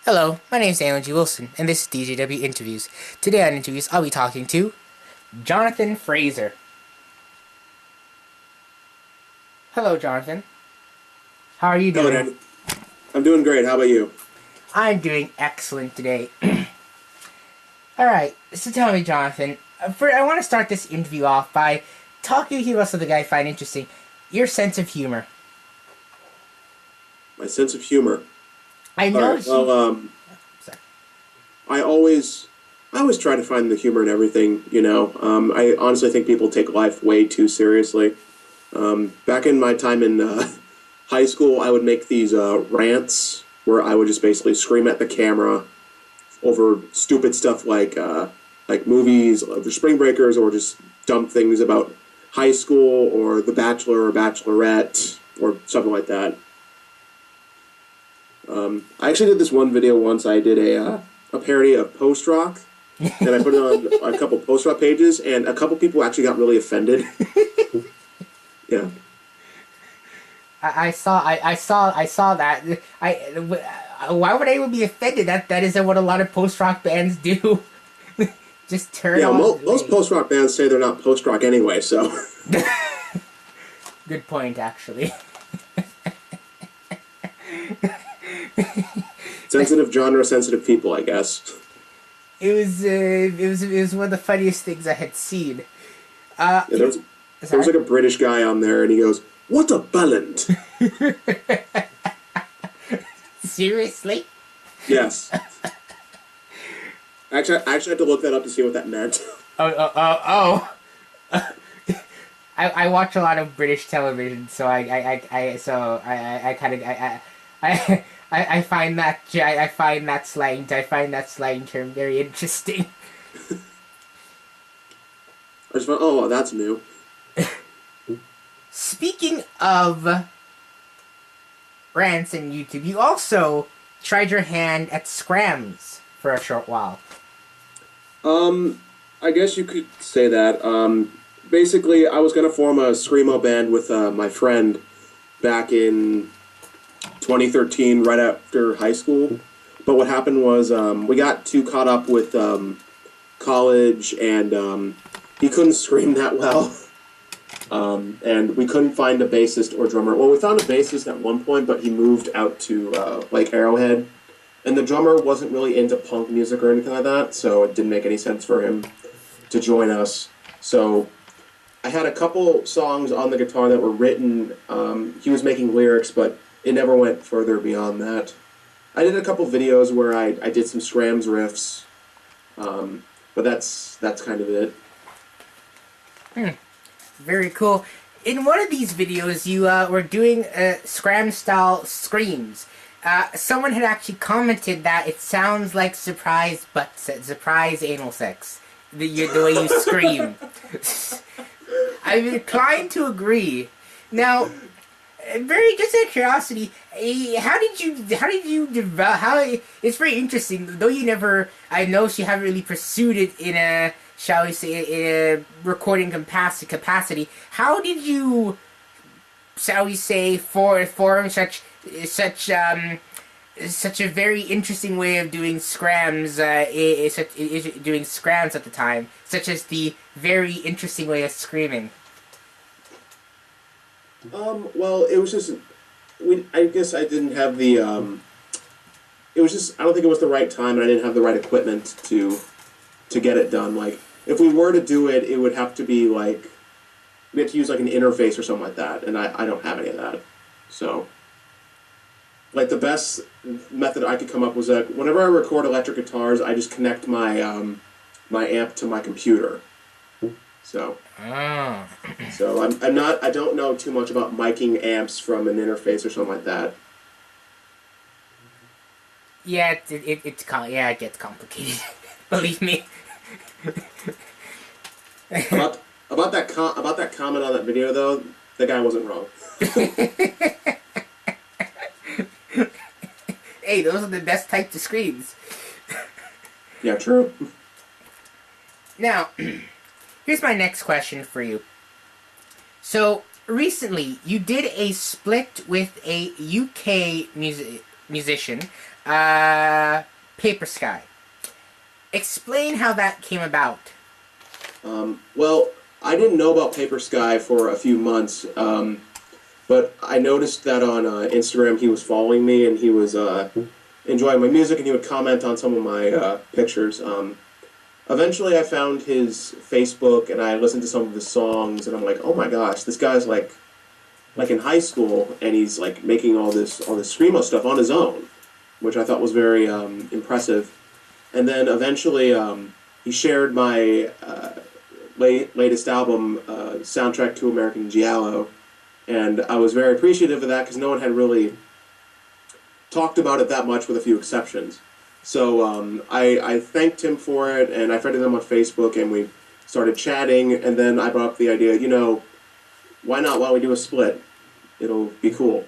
Hello, my name is Alan G. Wilson, and this is DGAW Interviews. Today on Interviews, I'll be talking to Jonathan Fraser. Hello, Jonathan. How are you Hello, doing? Dan. I'm doing great. How about you? I'm doing excellent today. Alright, so tell me, Jonathan, I want to start this interview off by talking to you about something I find interesting. Your sense of humor. My sense of humor. I All know right. Well, Sorry. I always try to find the humor in everything. I honestly think people take life way too seriously. Back in my time in high school, I would make these rants where I would just basically scream at the camera over stupid stuff like movies, the Spring Breakers, or just dumb things about high school or The Bachelor or Bachelorette or something like that. I actually did this one video once. I did a parody of post rock, and I put it on a couple post rock pages, and a couple people actually got really offended. Yeah. I saw that. Why would anyone be offended? That isn't what a lot of post-rock bands do. Just turn Yeah, on. most post rock bands say they're not post rock anyway, so. Good point, actually. Sensitive genre, sensitive people, I guess. It was one of the funniest things I had seen. Yeah, there was like a British guy on there, and he goes, "What a ballad!" Seriously? Yes. Actually, I actually had to look that up to see what that meant. Oh. I watch a lot of British television, so I kind of I find that slang term very interesting. I just went, "Oh, that's new." Speaking of rants and YouTube, you also tried your hand at Skramz for a short while. I guess you could say that. Basically, I was gonna form a Screamo band with my friend back in 2013, right after high school. But what happened was we got too caught up with college, and he couldn't scream that well. And we couldn't find a bassist or drummer. Well, we found a bassist at one point, but he moved out to Lake Arrowhead. And the drummer wasn't really into punk music or anything like that, so it didn't make any sense for him to join us. So I had a couple songs on the guitar that were written. He was making lyrics, but it never went further beyond that. I did a couple videos where I did some Skramz riffs, but that's kind of it. Very cool. In one of these videos, you were doing Skramz style screams. Someone had actually commented that it sounds like surprise anal sex. The way you scream. I'm inclined to agree. Now, just out of curiosity, how did you develop? It's very interesting. Though I know you haven't really pursued it in a, shall we say, in a recording capacity. How did you, shall we say, form such a very interesting way of doing Skramz, doing Skramz at the time, such as the very interesting way of screaming? Well, it was just, I guess I didn't have the, it was just, I don't think it was the right time, and I didn't have the right equipment to get it done. Like, if we were to do it, it would have to be like, we had to use like an interface or something like that, and I don't have any of that. So, like, the best method I could come up was that whenever I record electric guitars, I just connect my, my amp to my computer. So, I don't know too much about miking amps from an interface or something like that. Yeah, it gets complicated. Believe me. About that comment on that video though, the guy wasn't wrong. Hey, those are the best types of screams. Yeah, true. Now, here's my next question for you. So, recently, you did a split with a UK musician, papersky. Explain how that came about. Well, I didn't know about papersky for a few months, but I noticed that on Instagram he was following me and he was enjoying my music and he would comment on some of my pictures. Eventually I found his Facebook and I listened to some of his songs and I'm like, oh my gosh, this guy's like in high school and he's like making all this Screamo stuff on his own, which I thought was very impressive. And then eventually he shared my latest album, Soundtrack to American Giallo, and I was very appreciative of that because no one had really talked about it that much with a few exceptions. So I thanked him for it, and I friended him on Facebook, and we started chatting, and then I brought up the idea, you know, why not? Why don't we do a split? It'll be cool.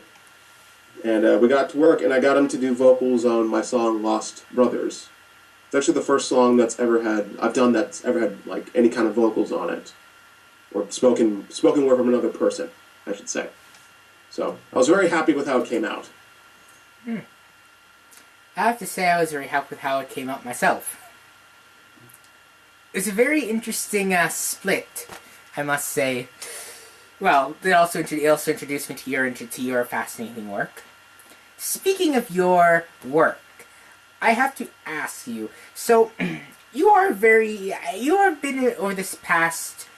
And we got to work, and I got him to do vocals on my song Lost Brothers. It's actually the first song that's ever had like any kind of vocals on it, or spoken word from another person, I should say. So I was very happy with how it came out. I have to say I was very happy with how it came out myself. It's a very interesting split, I must say. Well, it also introduced me to your fascinating work. Speaking of your work, I have to ask you. So, you've been over this past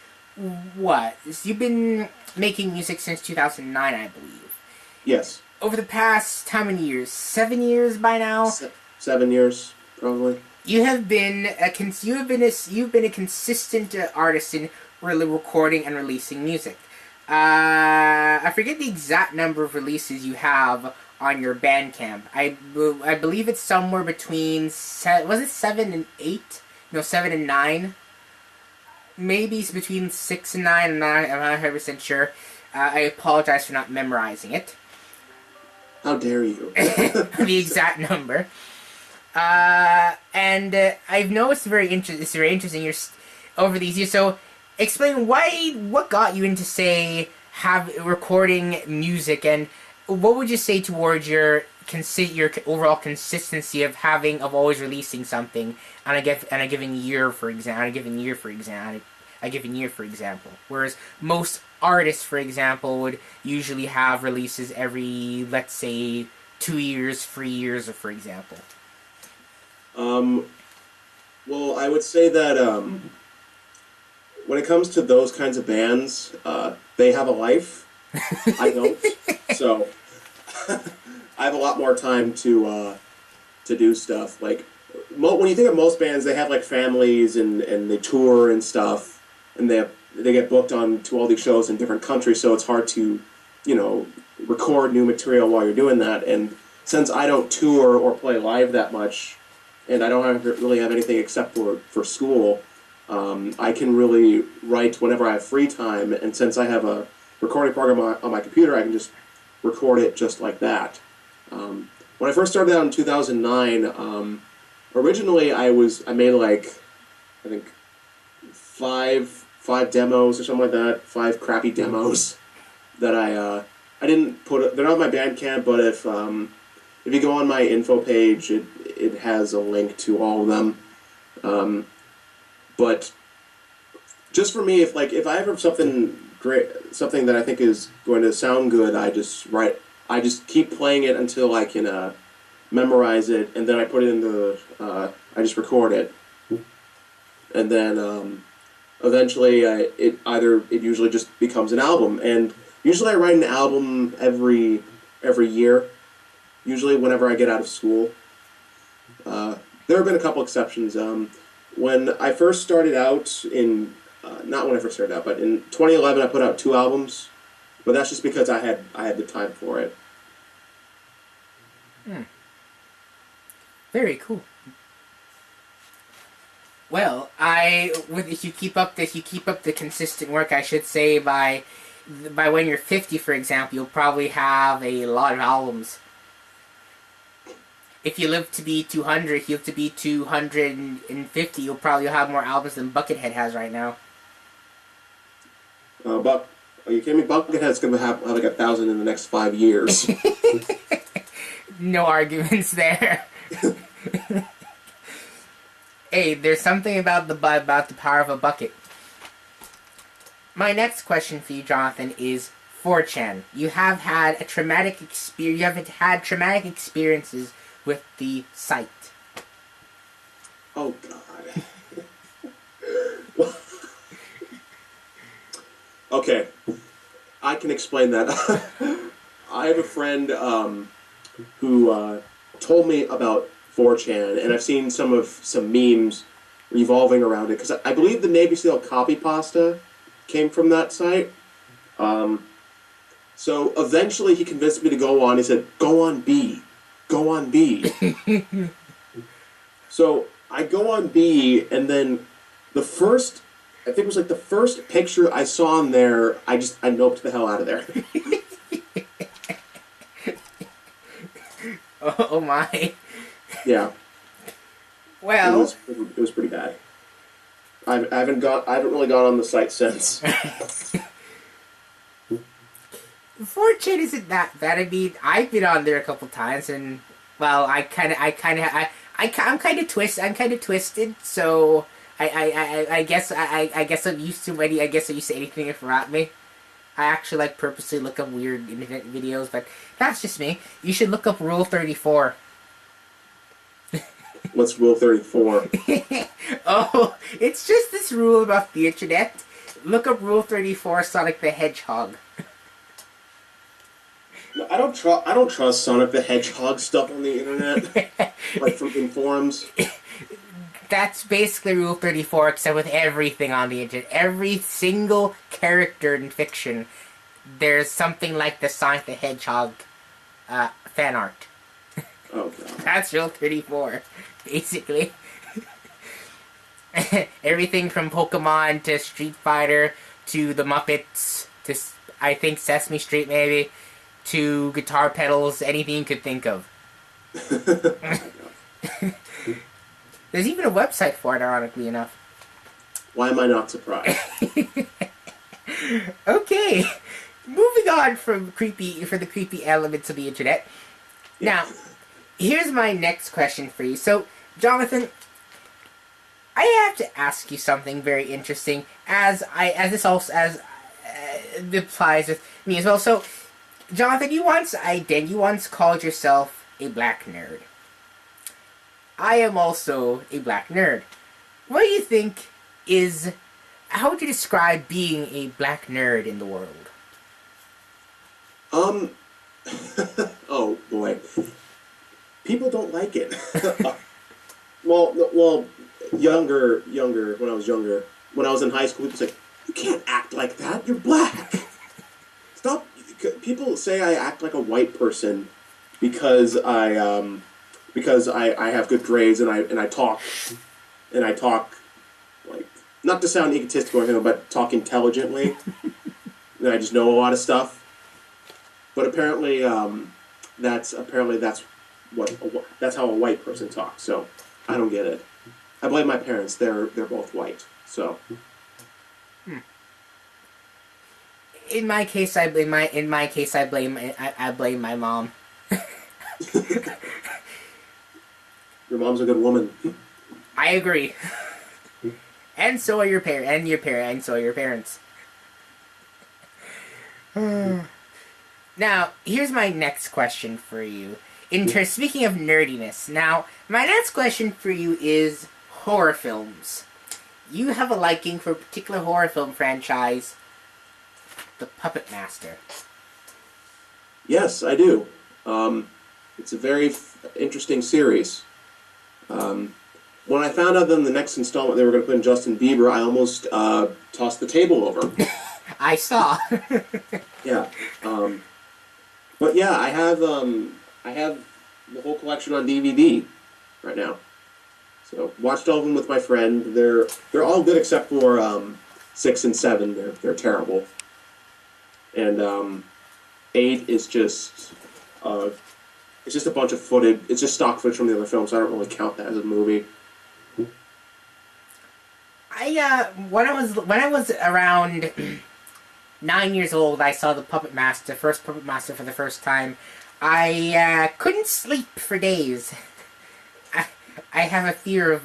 what? You've been making music since 2009, I believe. Yes. Over the past how many years? 7 years by now. 7 years, probably. You've been a consistent artist in really recording and releasing music. I forget the exact number of releases you have on your Bandcamp. I believe it's somewhere between was it 7 and 8? No, 7 and 9. Maybe it's between 6 and 9. I'm not 100% sure. I apologize for not memorizing it. How dare you? The exact number. And I've noticed it's very interesting over these years. So, explain what got you into, say, recording music, and what would you say towards your overall consistency of always releasing something on a given year, for example. Whereas most artists, for example, would usually have releases every, let's say, 2 years, 3 years, for example. Well, I would say that when it comes to those kinds of bands, they have a life. I don't. So I have a lot more time to do stuff. Like when you think of most bands, they have like families and they tour and stuff, and they get booked on to all these shows in different countries. So it's hard to, record new material while you're doing that. And since I don't tour or play live that much, and I don't really have anything except for school, I can really write whenever I have free time. And since I have a recording program on my computer, I can just record it just like that. When I first started out in 2009, originally I made like, I think, five demos or something like that, 5 crappy demos that I didn't put. They're not on my Bandcamp, but if you go on my info page, it has a link to all of them. But just for me, if I ever have something that I think is going to sound good, I just keep playing it until I can memorize it, and then I put it into I just record it, and then eventually it usually just becomes an album. And usually I write an album every year, usually whenever I get out of school. There have been a couple exceptions. When I first started out not when I first started out, but in 2011 I put out 2 albums, but that's just because I had the time for it. Very cool. Well, if you keep up the consistent work, I should say by when you're 50, for example, you'll probably have a lot of albums. If you live to be 200, if you live to be 250, you'll probably have more albums than Buckethead has right now. Are you kidding me? Buckethead's going to have like 1,000 in the next 5 years. No arguments there. Hey, there's something about the power of a bucket. My next question for you, Jonathan, is 4chan. You have had a traumatic experience. You have had traumatic experiences with the site. Oh God. Okay, I can explain that. I have a friend who told me about 4chan, and I've seen some memes revolving around it because I believe the Navy SEAL copy pasta came from that site. So eventually he convinced me to go on. He said, "Go on B, go on B." So I go on B, and then I think it was like the first picture I saw on there, I noped the hell out of there. Oh my. Yeah. Well, it was pretty bad. I haven't really gone on the site since. 4chan isn't that bad. I mean, I've been on there a couple times, and well, I'm kind of twisted. So I guess I'm used to anything if at me. I actually like purposely look up weird internet videos, but that's just me. You should look up Rule 34. What's Rule 34? Oh, it's just this rule about the internet. Look up Rule 34, Sonic the Hedgehog. No, I don't trust Sonic the Hedgehog stuff on the internet, like in forums. That's basically Rule 34, except with everything on the internet. Every single character in fiction, there's something like the Sonic the Hedgehog fan art. Oh God. That's Rule 34, basically. Everything from Pokemon to Street Fighter to the Muppets to, I think, Sesame Street maybe, to guitar pedals, anything you could think of. There's even a website for it, ironically enough. Why am I not surprised? Okay, moving on from the creepy elements of the internet. Now, here's my next question for you. So, Jonathan, I have to ask you something very interesting, as this applies with me as well. So, Jonathan, you once called yourself a black nerd. I am also a black nerd. What do you think how would you describe being a black nerd in the world? Oh boy. People don't like it. well, younger, when I was younger, when I was in high school, people say, "You can't act like that, you're black." Stop. People say I act like a white person because I have good grades and I talk like, not to sound egotistical or anything, but talk intelligently. And I just know a lot of stuff. But apparently that's how a white person talks. So I don't get it. I blame my parents. They're both white. So. In my case, I blame my mom. Your mom's a good woman. I agree. And so are your parents. And so are your parents. Now, here's my next question for you. Speaking of nerdiness, now, my next question for you is horror films. You have a liking for a particular horror film franchise, the Puppetmaster. Yes, I do. It's a very interesting series. When I found out that in the next installment they were going to put in Justin Bieber, I almost tossed the table over. I saw. Yeah. But yeah, I have the whole collection on DVD right now. So watched all of them with my friend. They're all good except for 6 and 7. They're terrible. And 8 is just it's just a bunch of footage. It's just stock footage from the other films. So I don't really count that as a movie. When I was around 9 years old, I saw the first Puppetmaster for the first time. I couldn't sleep for days. I, I have a fear of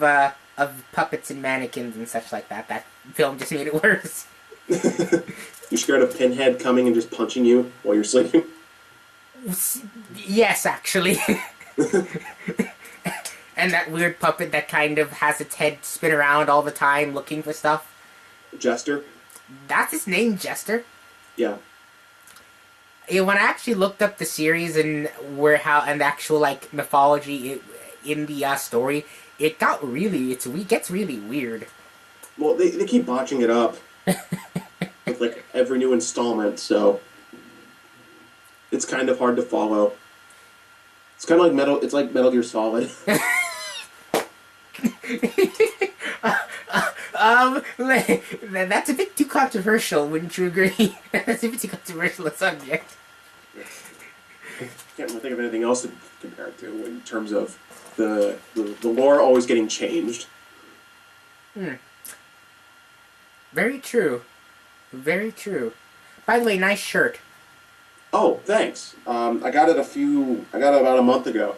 puppets and mannequins and such like that. That film just made it worse. You scared of Pinhead coming and just punching you while you're sleeping? Yes, actually. And that weird puppet that kind of has its head spin around all the time looking for stuff. Jester? That's his name, Jester. Yeah. Yeah, when I actually looked up the series and the actual like mythology in the story, it got really it gets really weird. Well, they keep botching it up with like every new installment, so it's kind of hard to follow. It's kind of like Metal Gear Solid. That's a bit too controversial, wouldn't you agree? That's a bit too controversial a subject. Can't really think of anything else to compare it to in terms of the lore always getting changed. Very true. Very true. By the way, nice shirt. Oh, thanks. I got it about a month ago.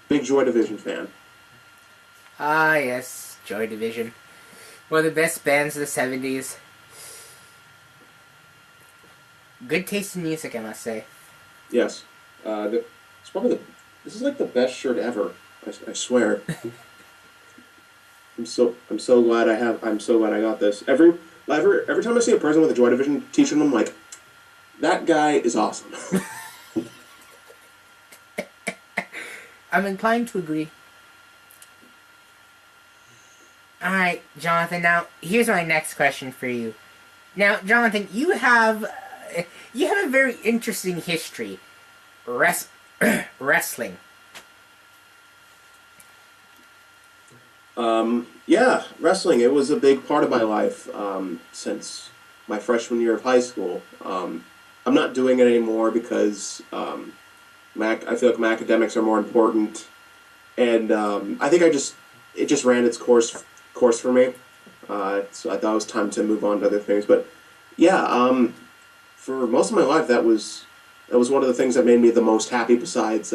Big Joy Division fan. Ah, yes. Joy Division. One of the best bands of the 70s. Good taste in music, I must say. Yes. It's probably this is like the best shirt ever. I swear. I'm so glad I'm so glad I got this. Every time I see a person with a Joy Division t-shirt, I'm like, that guy is awesome. I'm inclined to agree. Alright, Jonathan, now, here's my next question for you. Now, Jonathan, you have a very interesting history. Wrestling. Yeah, wrestling. It was a big part of my life since my freshman year of high school. I'm not doing it anymore because I feel like my academics are more important, and I think it just ran its course for me. So I thought it was time to move on to other things. But yeah, for most of my life, that was one of the things that made me the most happy besides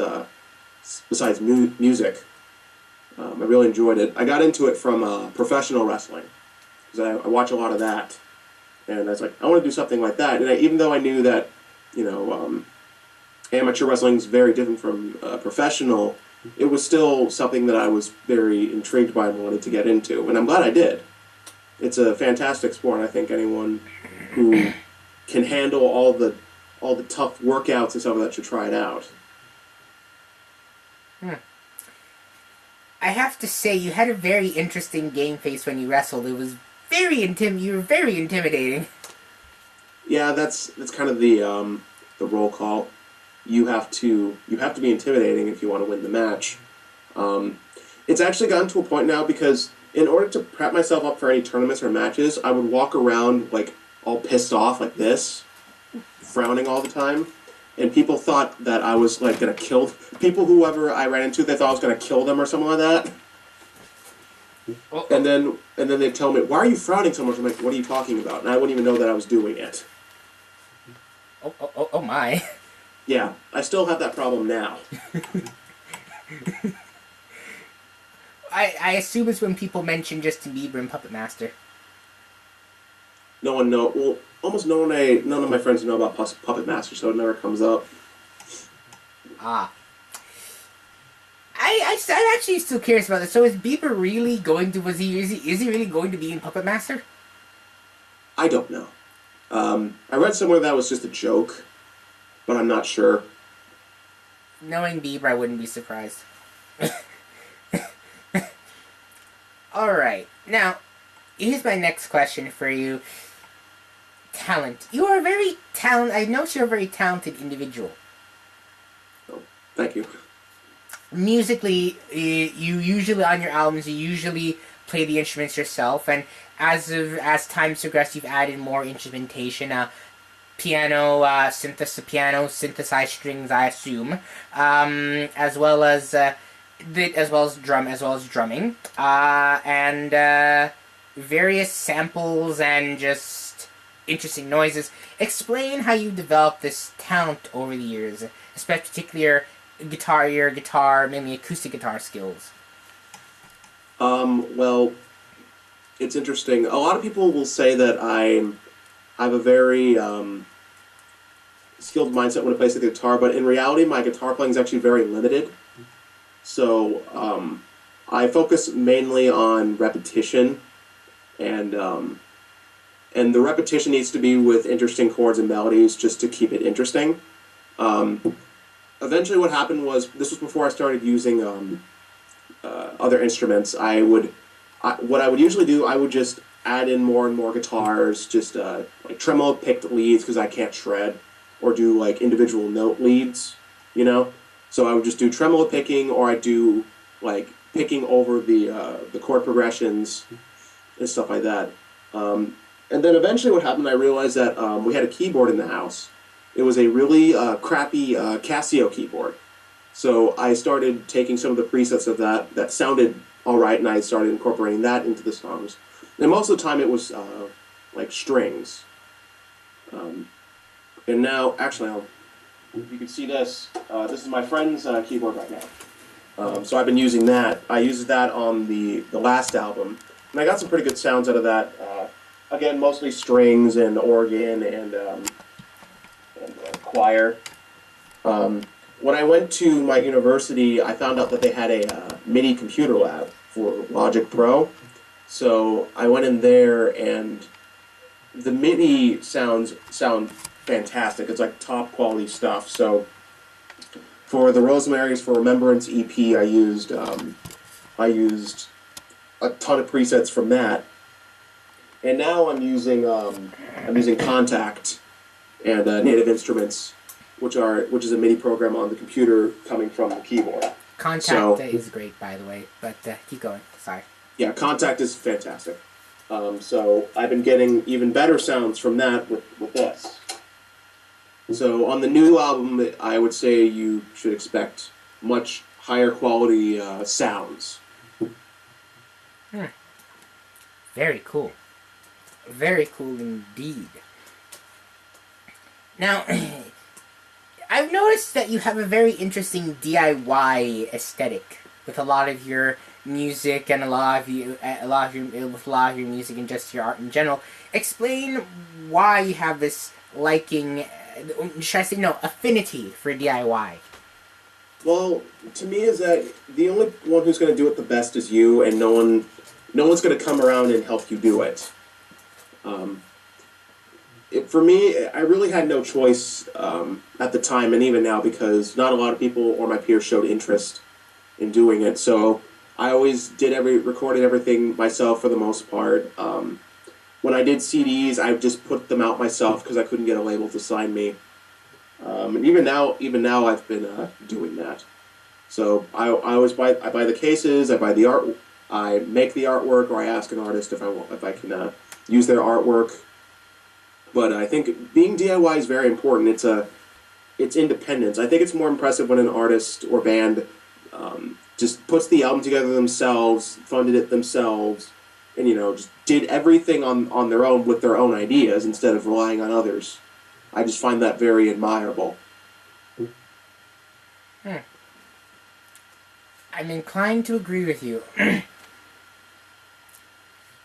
music. I really enjoyed it. I got into it from professional wrestling because I watch a lot of that, and I was like, I want to do something like that. And even though I knew that, amateur wrestling is very different from professional, it was still something that I was very intrigued by and wanted to get into, and I'm glad I did. It's a fantastic sport, and I think anyone who can handle all the tough workouts and stuff like that should try it out. I have to say, you had a very interesting game face when you wrestled. It was you were very intimidating. Yeah, that's kind of the roll call. You have to be intimidating if you want to win the match. It's actually gotten to a point now because in order to prep myself up for any tournaments or matches, I would walk around like all pissed off like this, frowning all the time, and people thought that I was like gonna kill people. Whoever I ran into, they thought I was gonna kill them or something like that. And then they'd tell me, "Why are you frowning so much?" I'm like, "What are you talking about?" And I wouldn't even know that I was doing it. Oh my. Yeah, I still have that problem now. I assume it's when people mention Justin Bieber and Puppetmaster. No one know. Well, almost none of my friends know about Puppetmaster, so it never comes up. Ah. I'm actually still curious about this. So is Bieber really going to? Is he really going to be in Puppetmaster? I don't know. I read somewhere that was just a joke, but I'm not sure. Knowing Bieber, I wouldn't be surprised. Alright, now, here's my next question for you. Talent. You are a very I know you're a very talented individual. Oh, thank you. Musically, you usually, on your albums, you usually play the instruments yourself, and as time's progressed, you've added more instrumentation, piano, synthesized strings, I assume, as well as drumming, and various samples and just interesting noises. Explain how you developed this talent over the years, especially particularly your guitar, maybe acoustic guitar skills. Well, it's interesting. A lot of people will say that I have a very skilled mindset when it plays the guitar, but in reality, my guitar playing is actually very limited. So I focus mainly on repetition, and the repetition needs to be with interesting chords and melodies just to keep it interesting. Eventually, what happened was, this was before I started using other instruments. What I would usually do, I would just add in more and more guitars, just like tremolo picked leads because I can't shred, or do like individual note leads, you know. So I would just do tremolo picking, or I'd do like picking over the chord progressions and stuff like that. And then eventually, what happened? I realized that we had a keyboard in the house. It was a really crappy Casio keyboard. So I started taking some of the presets of that sounded all right, and I started incorporating that into the songs. And most of the time, it was like strings. And now, actually, you can see this. This is my friend's keyboard right now. So I've been using that. I used that on the last album, and I got some pretty good sounds out of that. Again, mostly strings and organ and choir. When I went to my university, I found out that they had a MIDI computer lab for Logic Pro. So I went in there, and the MIDI sound fantastic. It's like top quality stuff. So for the Rosemary's for Remembrance EP, I used a ton of presets from that. And now I'm using Contact and Native Instruments, which is a MIDI program on the computer coming from the keyboard. Contact is great, by the way, but keep going. Sorry. Yeah, Contact is fantastic. So I've been getting even better sounds from that with this. So on the new album, I would say you should expect much higher quality sounds. Very cool. Very cool indeed. Now, I've noticed that you have a very interesting DIY aesthetic with a lot of your music and a lot of your music and just your art in general. Explain why you have this liking, should I say no, affinity for DIY. Well, to me is that the only one who's going to do it the best is you, and no one's going to come around and help you do it. For me, I really had no choice at the time, and even now, because not a lot of people or my peers showed interest in doing it. So I always recorded everything myself for the most part. When I did CDs, I just put them out myself because I couldn't get a label to sign me. And even now, I've been doing that. So I buy the cases, I buy the art, I make the artwork, or I ask an artist if I can use their artwork. But I think being DIY is very important. It's independence. I think it's more impressive when an artist or band just puts the album together themselves, funded it themselves, and just did everything on their own with their own ideas instead of relying on others. I just find that very admirable. I'm inclined to agree with you.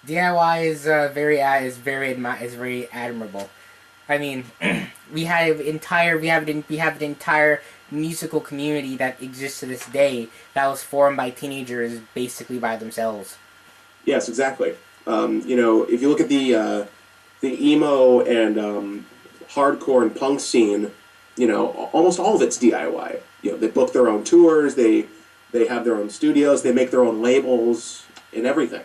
DIY is very admirable. I mean, we have an entire musical community that exists to this day that was formed by teenagers basically by themselves. Yes, exactly. If you look at the emo and hardcore and punk scene, almost all of it's DIY. They book their own tours, they have their own studios, they make their own labels and everything.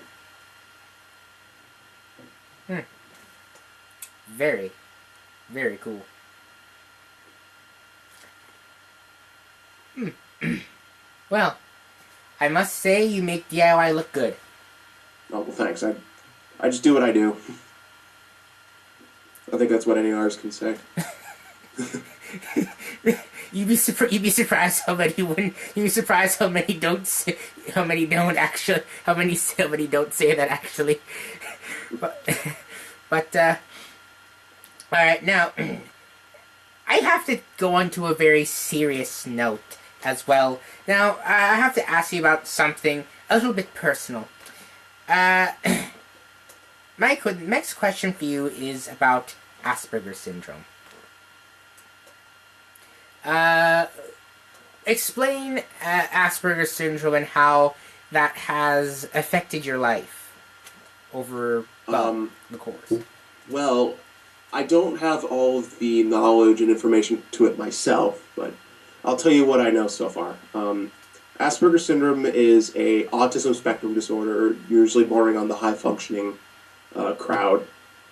Very, very cool. Well, I must say you make DIY look good. Oh, well, thanks. I just do what I do. I think that's what any artist can say. You'd be surprised how many wouldn't. You'd be surprised how many don't say, how many don't many don't say that actually. But All right, now I have to go on to a very serious note as well. Now I have to ask you about something a little bit personal. Uh, my next question for you is about Asperger's syndrome. Explain Asperger's syndrome and how that has affected your life over the course. Well, I don't have all of the knowledge and information to it myself, but I'll tell you what I know so far. Asperger's syndrome is a autism spectrum disorder, usually bordering on the high-functioning crowd,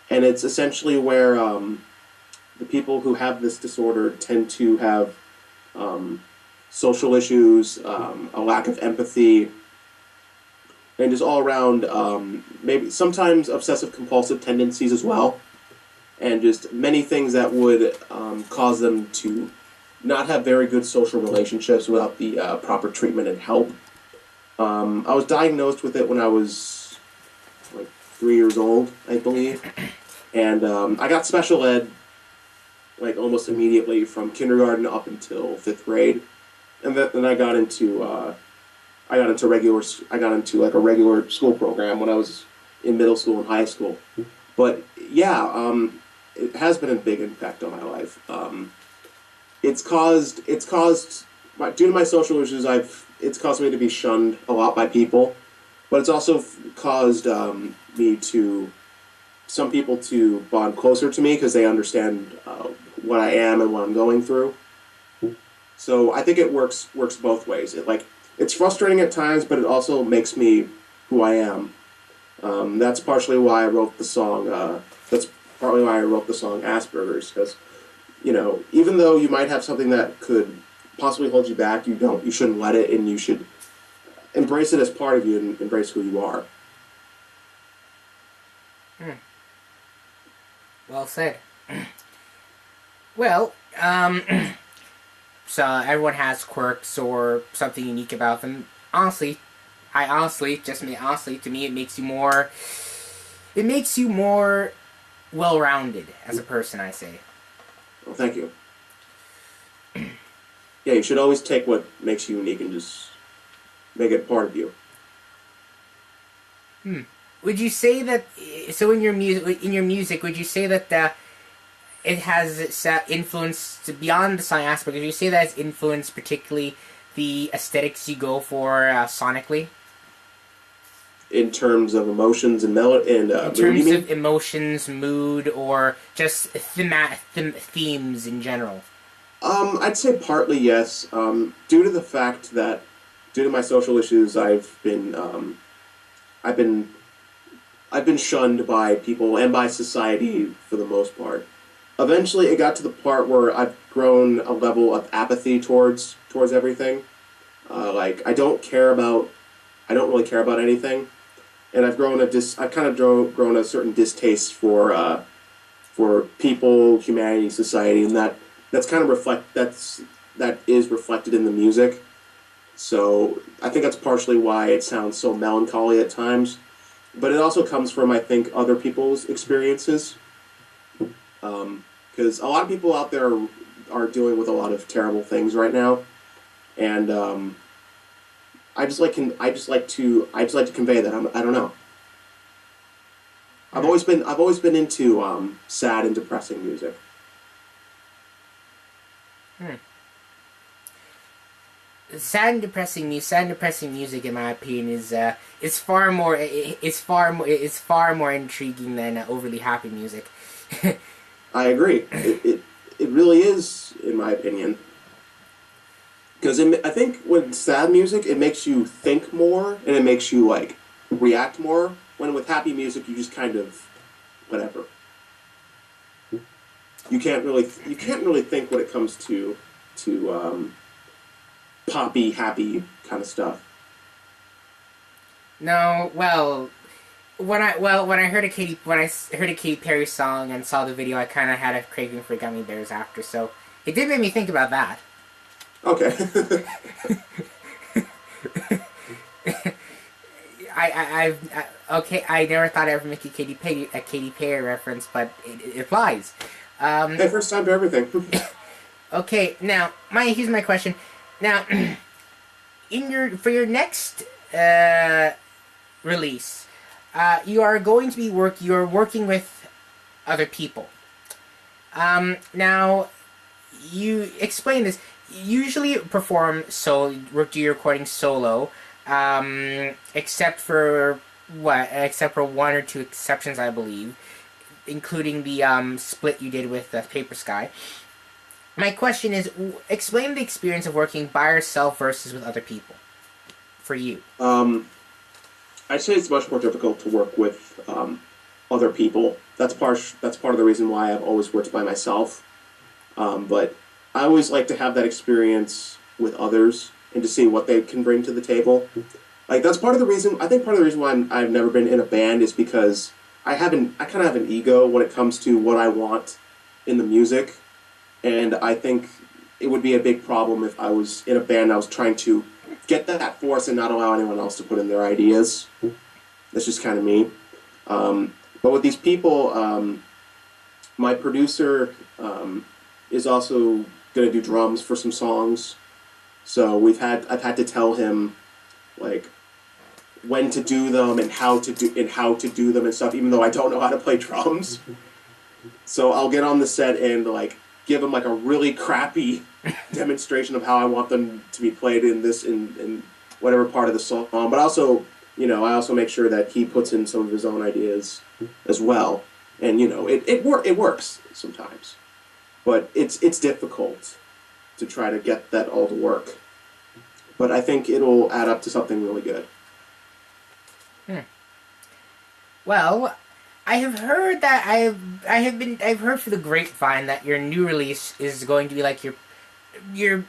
and it's essentially where the people who have this disorder tend to have social issues, a lack of empathy, and just all around maybe sometimes obsessive compulsive tendencies as well, and just many things that would cause them to not have very good social relationships without the proper treatment and help. I was diagnosed with it when I was like 3 years old, I believe, and I got special ed like almost immediately from kindergarten up until 5th grade, and then I got into like a regular school program when I was in middle school and high school. But yeah, it has been a big impact on my life. It's caused due to my social issues, it's caused me to be shunned a lot by people, but it's also caused some people to bond closer to me because they understand what I am and what I'm going through. So I think it works both ways. It's frustrating at times, but it also makes me who I am. That's partially why I wrote the song. That's partly why I wrote the song Aspergers, because even though you might have something that could possibly hold you back, you shouldn't let it, and you should embrace it as part of you and embrace who you are. Well said. Well, so everyone has quirks or something unique about them. Honestly, to me, it makes you more well-rounded as a person, I say. Well, thank you. Yeah, you should always take what makes you unique and just make it part of you. Would you say that? So in your music, would you say that it has influenced beyond the song Aspergers? Would you say that it's influenced particularly the aesthetics you go for sonically? In terms of emotions and melody and in terms of emotions, mood, or just themes in general. I'd say partly yes. Due to the fact that, due to my social issues, I've been shunned by people and by society for the most part. Eventually, it got to the part where I've grown a level of apathy towards everything. I don't really care about anything, and I've grown grown a certain distaste for people, humanity, society, and that is reflected in the music. So I think that's partially why it sounds so melancholy at times, but it also comes from, I think, other people's experiences. Because a lot of people out there are dealing with a lot of terrible things right now, and I just like to convey that. I don't know. I've always been into sad and depressing music. Sad and depressing music, in my opinion, is far more intriguing than overly happy music. I agree. It really is, in my opinion. Because I think with sad music, it makes you think more, and it makes you, react more. When with happy music, you just kind of, whatever. You can't really think when it comes to poppy, happy kind of stuff. No, well, when I heard a Katy Perry song and saw the video, I kind of had a craving for gummy bears after, so it did make me think about that. Okay. I never thought I'd ever make a Katy Perry reference, but it applies. Hey, first time for everything. Okay, now here's my question. Now, for your next release, you're working with other people. Now, you explain this. You usually do your recording solo, except for one or two exceptions, I believe, including the split you did with Papersky. My question is, explain the experience of working by yourself versus with other people, for you. I'd say it's much more difficult to work with other people. That's part of the reason why I've always worked by myself. But I always like to have that experience with others and to see what they can bring to the table. Like that's part of the reason. I think part of the reason why I've never been in a band is because I kind of have an ego when it comes to what I want in the music, and I think it would be a big problem if I was in a band and I was trying to get that force and not allow anyone else to put in their ideas. That's just kind of me. But with these people, my producer is also going to do drums for some songs. So I've had to tell him like when to do them and how to do them and stuff, even though I don't know how to play drums. So I'll get on the set and like give him like a really crappy demonstration of how I want them to be played in whatever part of the song. But also, I also make sure that he puts in some of his own ideas as well. And it works sometimes, but it's difficult to try to get that all to work. But I think it'll add up to something really good. Well, I have heard that I've heard through the grapevine that your new release is going to be like your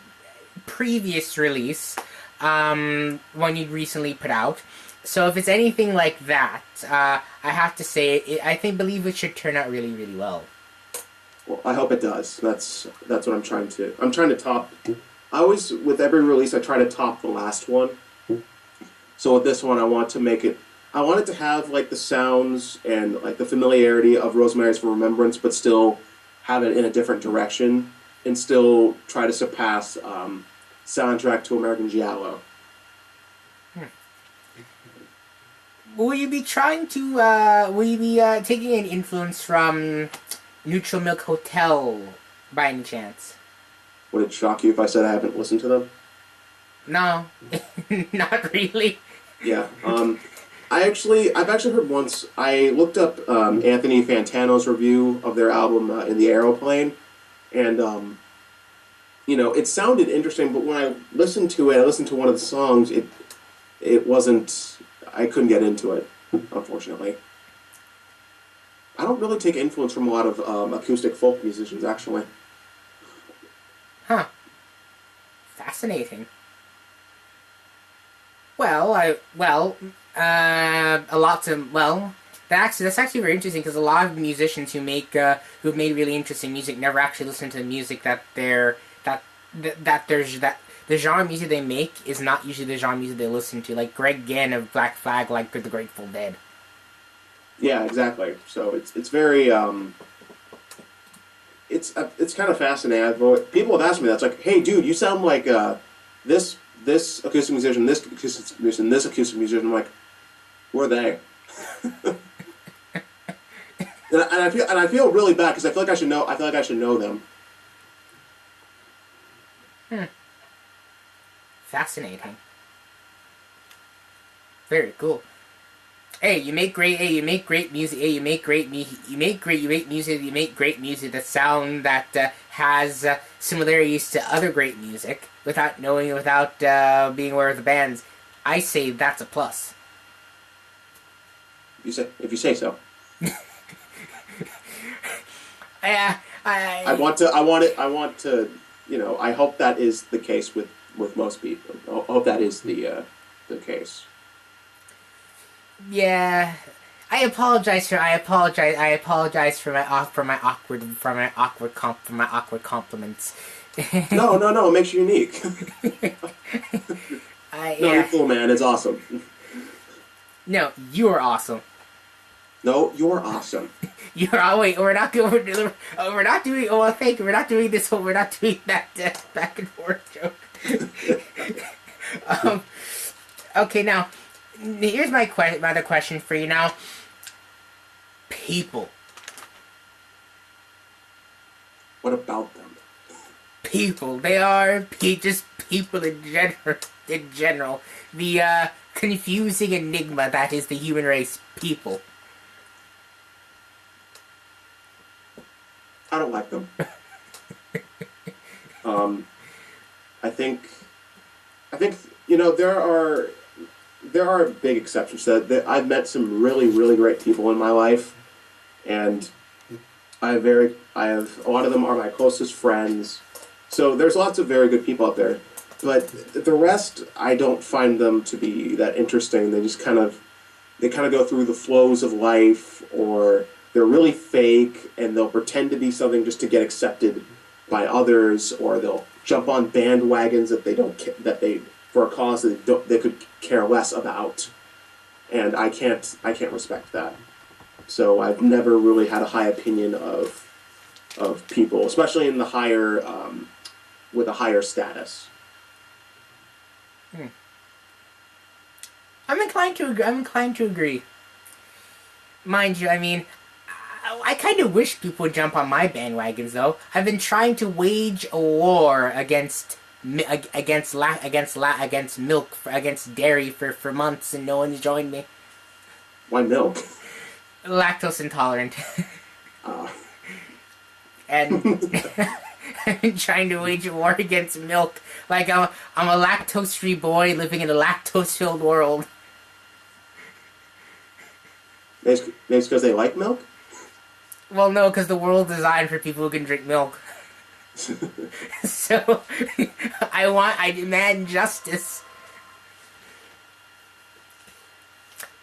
previous release, one you recently put out. So if it's anything like that, I have to say I believe it should turn out really, really well. Well, I hope it does. That's what I'm trying to. I'm trying to top. I always, with every release, I try to top the last one. So with this one, I want it to have like the sounds and like the familiarity of Rosemary's for Remembrance, but still have it in a different direction and still try to surpass Soundtrack to American Giallo. Will you be trying to? Will you be taking an influence from Neutral Milk Hotel by any chance? Would it shock you if I said I haven't listened to them? No, not really. Yeah. I've actually heard once. I looked up Anthony Fantano's review of their album In the Aeroplane, and it sounded interesting. But when I listened to it, I listened to one of the songs. It wasn't. I couldn't get into it, unfortunately. I don't really take influence from a lot of acoustic folk musicians, actually. Huh. Fascinating. That's actually very interesting because a lot of musicians who've made really interesting music never actually listen to the music the genre of music they make is not usually the genre of music they listen to. Like Greg Ginn of Black Flag liked The Grateful Dead. Yeah, exactly. So it's very it's kind of fascinating. People have asked me that. It's like, hey, dude, you sound like this acoustic musician, this acoustic musician, this acoustic musician. I'm like, who are they? and I feel really bad because I feel like I should know. I feel like I should know them. Fascinating. Very cool. Hey, you make great music. Hey, you make great music. You make great music that has similarities to other great music without being aware of the bands. I say that's a plus. If you say so. I want to. I hope that is the case with most people. I hope that is the case. Yeah, I apologize for my awkward compliments. No, it makes you unique. You're cool, man. It's awesome. No, you are awesome. No, you're awesome. You're oh wait, we're not going. We're not doing. Oh, well, thank you. We're not doing this. We're not doing that back and forth joke. um, okay, now here's my other question for you. Now, people. What about them? People. They are just people in general. In general, the confusing enigma that is the human race. People. I don't like them. I think there are big exceptions to that. I've met some really, really great people in my life, and I have a lot of them are my closest friends. So there's lots of very good people out there, but the rest I don't find them to be that interesting. They just kind of go through the flows of life, or they're really fake and they'll pretend to be something just to get accepted by others, or they'll jump on bandwagons for a cause that they could care less about, and I can't respect that. So I've never really had a high opinion of people, especially in the higher with a higher status. I'm inclined to agree. Mind you, I mean, I kind of wish people would jump on my bandwagons, though. I've been trying to wage a war against milk, against dairy for months, and no one's joined me. Why milk? Lactose intolerant. And I've been trying to wage a war against milk. Like I'm a lactose-free boy living in a lactose-filled world. Maybe it's because they like milk? Well, no, because the world's designed for people who can drink milk. So, I demand justice.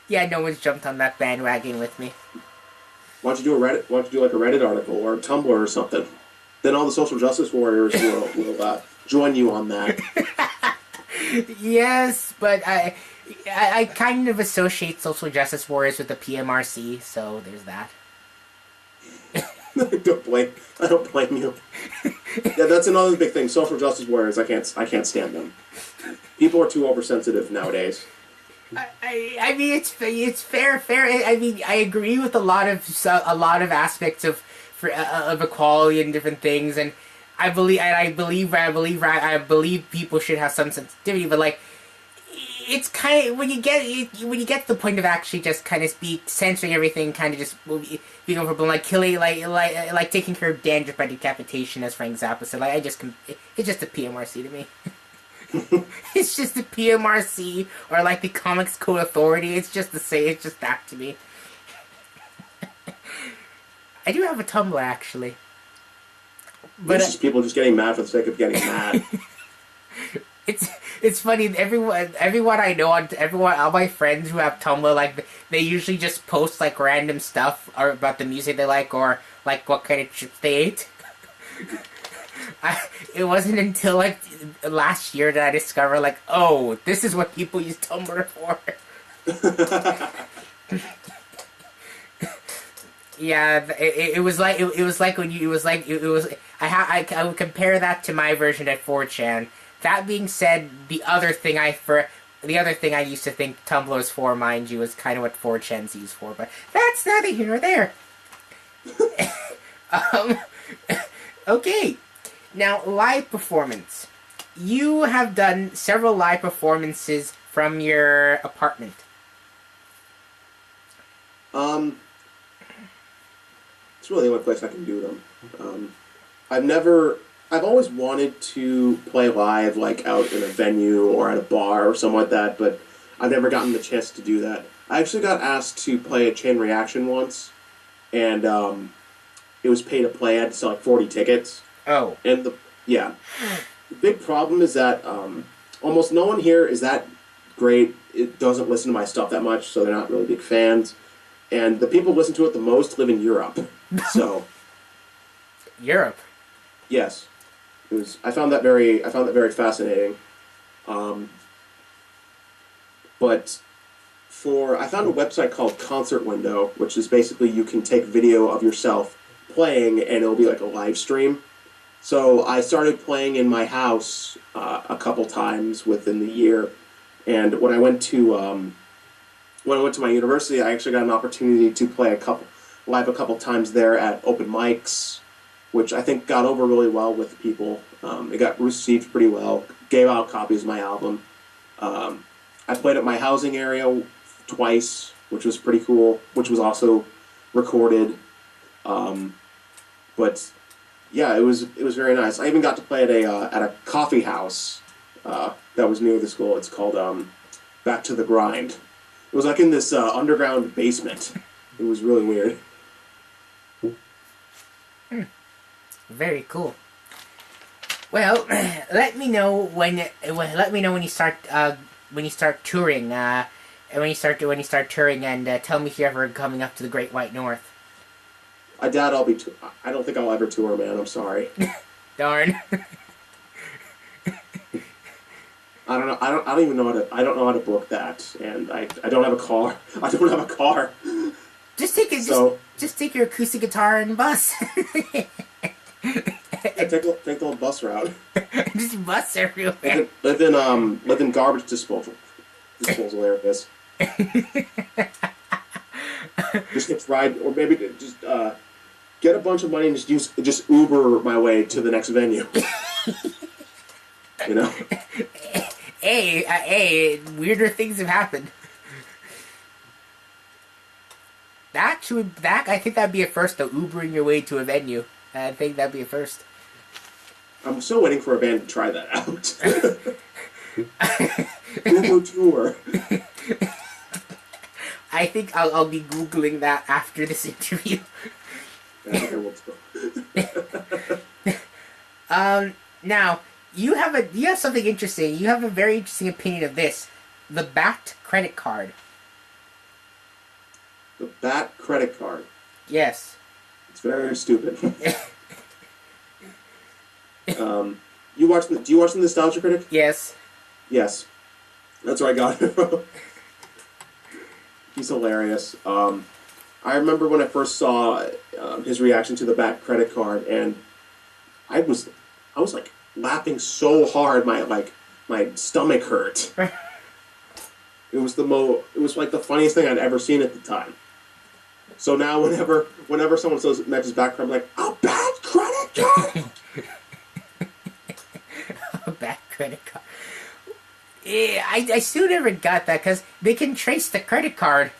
Yeah, no one's jumped on that bandwagon with me. Why don't you do like a Reddit article or a Tumblr or something? Then all the social justice warriors will join you on that. Yes, but I kind of associate social justice warriors with the PMRC, so there's that. I don't blame you. Yeah, that's another big thing. Social justice warriors, I can't stand them. People are too oversensitive nowadays. I mean, it's fair. I mean, I agree with a lot of aspects of equality and different things, and I believe people should have some sensitivity, but like, it's kind of when you get to the point of actually just kind of censoring everything, kind of just being overblown, like killing, like taking care of dandruff by decapitation, as Frank Zappa said. Like, it's just a PMRC to me. It's just the PMRC or like the Comics Code Authority. It's just that to me. I do have a Tumblr actually, but it's just people just getting mad for the sake of getting mad. It's funny. Everyone I know, all my friends who have Tumblr, like they usually just post like random stuff or about the music they like, or like what kind of chips they ate. It wasn't until like last year that I discovered, like, oh, this is what people use Tumblr for. Yeah, it was like I would compare that to my version at 4chan. That being said, the other thing I used to think Tumblr was for, mind you, is kind of what 4chan's used for, but that's neither here nor there. Okay. Now, live performance. You have done several live performances from your apartment. It's really the only place I can do them. I've always wanted to play live, like out in a venue or at a bar or something like that, but I've never gotten the chance to do that. I actually got asked to play a chain reaction once, and it was pay to play. I had to sell like 40 tickets. Oh. And the big problem is that almost no one here is that great. It doesn't listen to my stuff that much, so they're not really big fans. And the people who listen to it the most live in Europe. So Europe. Yes. I found that very fascinating. But I found a website called Concert Window, which is basically you can take video of yourself playing and it'll be like a live stream. So I started playing in my house a couple times within the year, and when I went to my university, I actually got an opportunity to play a couple times there at open mics, which I think got over really well with people. It got received pretty well. Gave out copies of my album. I played at my housing area twice, which was pretty cool, which was also recorded. But yeah, it was very nice. I even got to play at a coffee house that was near the school. It's called Back to the Grind. It was like in this underground basement. It was really weird. Very cool. Well, let me know when you start touring. And when you start touring, and tell me if you're ever coming up to the Great White North. I doubt I'll be. I don't think I'll ever tour, man. I'm sorry. Darn. I don't know. I don't even know how to. I don't know how to book that, and I don't have a car. I don't have a car. Just take it. Just take your acoustic guitar and bus. Take the whole bus route. Just bus everywhere. Live in garbage disposal areas. Just ride, or maybe just get a bunch of money and just Uber my way to the next venue. You know. Hey, weirder things have happened. I think that'd be a first, though, Ubering your way to a venue. I think that'd be a first. I'm still waiting for a band to try that out. Uber tour. I think I'll be Googling that after this interview. Now, you have something interesting. You have a very interesting opinion of this. The BAT credit card. The BAT credit card. Yes. It's very stupid. Do you watch the Nostalgia Critic? Yes. Yes. That's where I got it from. He's hilarious. I remember when I first saw his reaction to the BAT credit card, and I was like laughing so hard my stomach hurt. It was like the funniest thing I'd ever seen at the time. So now whenever someone mentions BAT card, I'm like, a BAT credit card. A BAT credit card. Yeah, I still never got that because they can trace the credit card.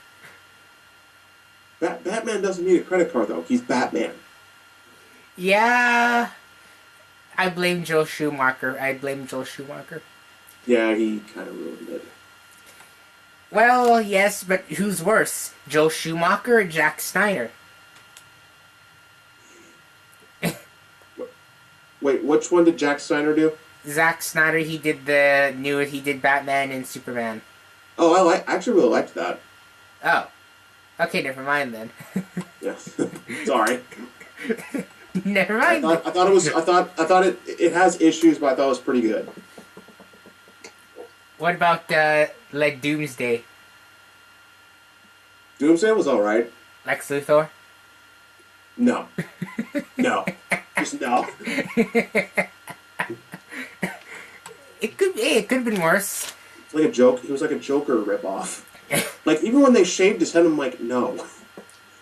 Batman doesn't need a credit card though. He's Batman. Yeah. I blame Joel Schumacher. Yeah, he kind of ruined it. Well, yes, but who's worse? Joel Schumacher or Zack Snyder? Wait, which one did Zack Snyder do? Zack Snyder, he did Batman and Superman. Oh, I actually really liked that. Oh. Okay, never mind then. Yeah. Sorry. Never mind. I thought it has issues, but I thought it was pretty good. What about like Doomsday? Doomsday was alright. Lex Luthor? No. No. Just no. It could have been worse. It's like a joke. He was like a Joker ripoff. Like, even when they shaved his head, I'm like, no.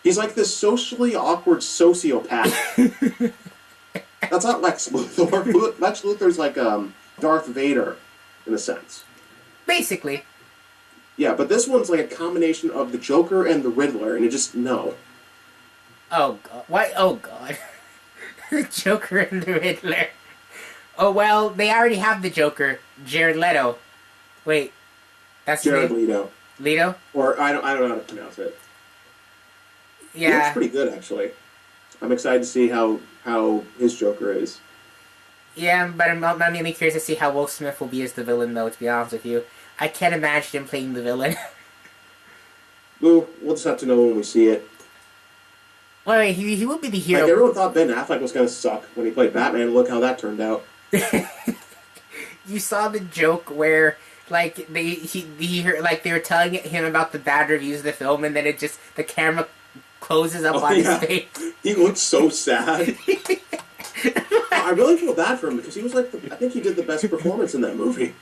He's like this socially awkward sociopath. That's not Lex Luthor. Lex Luthor's like Darth Vader, in a sense. Basically. Yeah, but this one's like a combination of the Joker and the Riddler, and it just, no. Oh, God. Why? Oh, God. The Joker and the Riddler. Oh, well, they already have the Joker. Jared Leto. Wait. That's Jared Leto. Leto? Or, I don't know how to pronounce it. Yeah. He looks pretty good, actually. I'm excited to see how his Joker is. Yeah, but I'm mainly curious to see how Will Smith will be as the villain, though, to be honest with you. I can't imagine him playing the villain. We'll just have to know when we see it. Wait, he will be the hero. Like, everyone thought Ben Affleck was going to suck when he played Batman. Look how that turned out. You saw the joke where, Like he heard, like they were telling him about the bad reviews of the film, and then the camera closes up on his face. He looked so sad. I really feel bad for him because he was like, I think he did the best performance in that movie.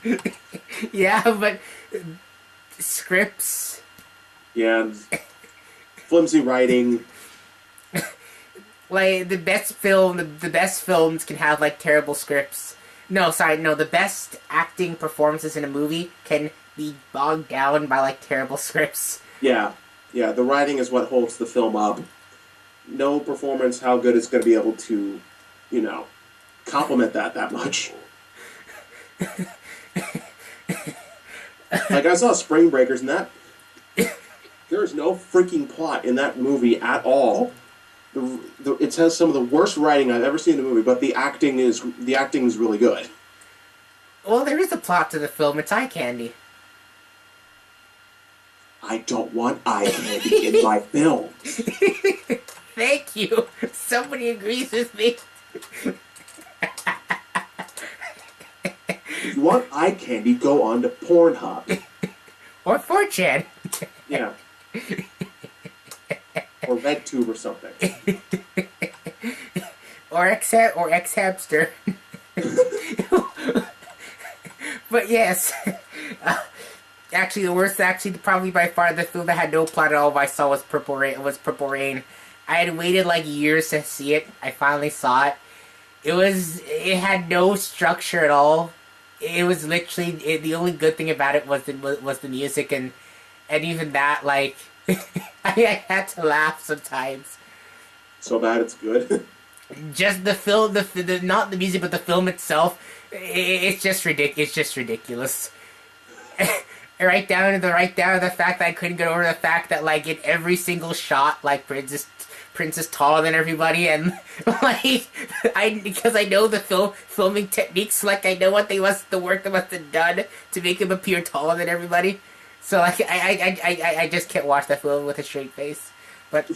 Yeah, but scripts. Yeah, flimsy writing. Like the best films can have like terrible scripts. No, sorry, no. The best acting performances in a movie can be bogged down by like terrible scripts. Yeah. The writing is what holds the film up. No performance, how good it's going to be able to, compliment that much. Like I saw Spring Breakers, and that there's no freaking plot in that movie at all. It has some of the worst writing I've ever seen in a movie, but the acting is really good. Well, there is a plot to the film. It's eye candy. I don't want eye candy in my films. Thank you. Somebody agrees with me. If you want eye candy, go on to Pornhub. Or 4chan. Yeah. Or RedTube or something. or X-Hamster. But yes. Actually, the worst, probably by far, the film that had no plot at all I saw was Purple Rain. I had waited like years to see it. I finally saw it. It had no structure at all. It was literally, the only good thing about it was the music, and even that, like, I had to laugh sometimes. So bad it's good. Just the film, not the music, but the film itself, it's just ridiculous. right down to the fact that I couldn't get over the fact that, like, in every single shot, like, Prince is taller than everybody, and like because I know the filming techniques, like I know the work they must have done to make him appear taller than everybody. So like I just can't watch that film with a straight face. But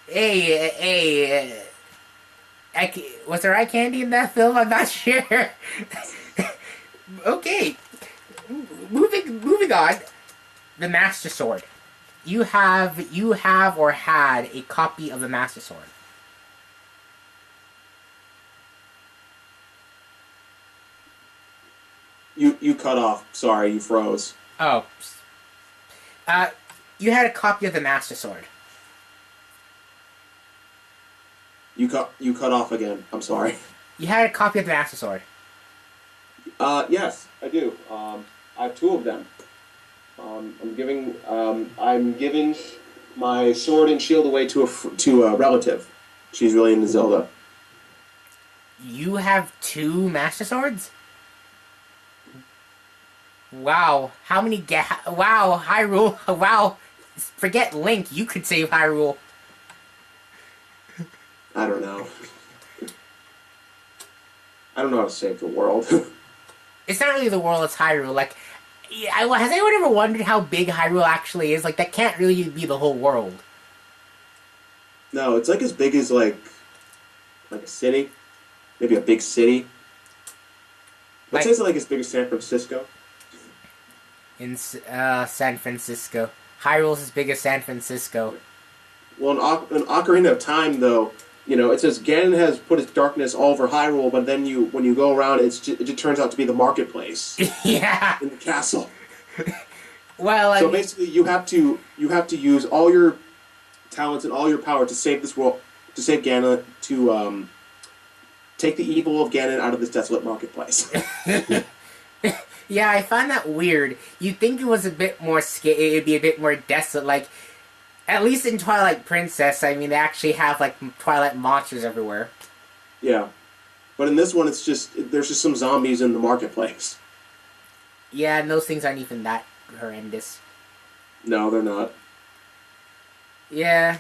hey, was there eye candy in that film? I'm not sure. Okay, moving on. The Master Sword. You have or had a copy of the Master Sword. You cut off. Sorry, you froze. Oh. You had a copy of the Master Sword. You cut off again. I'm sorry. You had a copy of the Master Sword. Yes, I do. I have two of them. I'm giving my sword and shield away to a relative. She's really into Zelda. You have two Master Swords? Wow. How many wow, Hyrule. Wow. Forget Link, you could save Hyrule. I don't know. I don't know how to save the world. It's not really the world, it's Hyrule. Like, has anyone ever wondered how big Hyrule actually is? Like, that can't really be the whole world. No, it's like as big as like a city, maybe a big city. Let's say it's like as big as San Francisco. In San Francisco, Hyrule's as big as San Francisco. Well, in Ocarina of Time, though, it says Ganon has put his darkness all over Hyrule, but then when you go around, it just turns out to be the marketplace. Yeah. In the castle. Well, so basically, you have to use all your talents and all your power to save this world, to save Ganon, to take the evil of Ganon out of this desolate marketplace. Yeah, I find that weird. You'd think it was a bit more it'd be a bit more desolate, like. At least in Twilight Princess, I mean, they actually have, like, Twilight monsters everywhere. Yeah. But in this one, there's just some zombies in the marketplace. Yeah, and those things aren't even that horrendous. No, they're not. Yeah.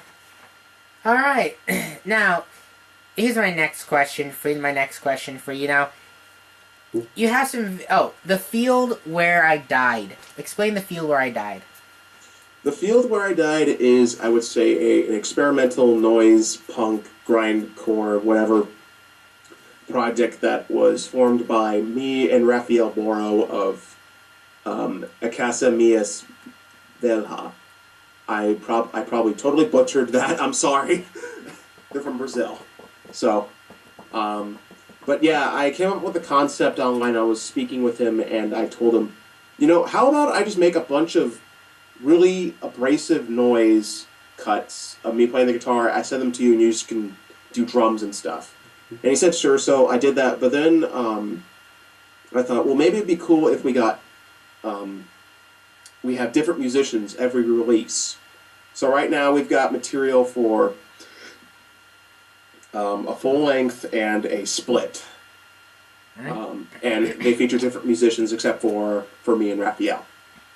Alright. Now, here's my next question for you. Now, you have some... Oh, the field where I died. Explain the field where I died. The field where I died is, I would say, an experimental noise, punk, grindcore, whatever project that was formed by me and Rafael Moro of Acasa Mias Velha. I probably totally butchered that. I'm sorry. They're from Brazil. So, but yeah, I came up with the concept online. I was speaking with him, and I told him, how about I just make a bunch of really abrasive noise cuts of me playing the guitar. I send them to you, and you just can do drums and stuff. And he said, sure. So I did that. But then I thought, well, maybe it'd be cool if we have different musicians every release. So right now we've got material for a full length and a split. And they feature different musicians except for me and Raphael.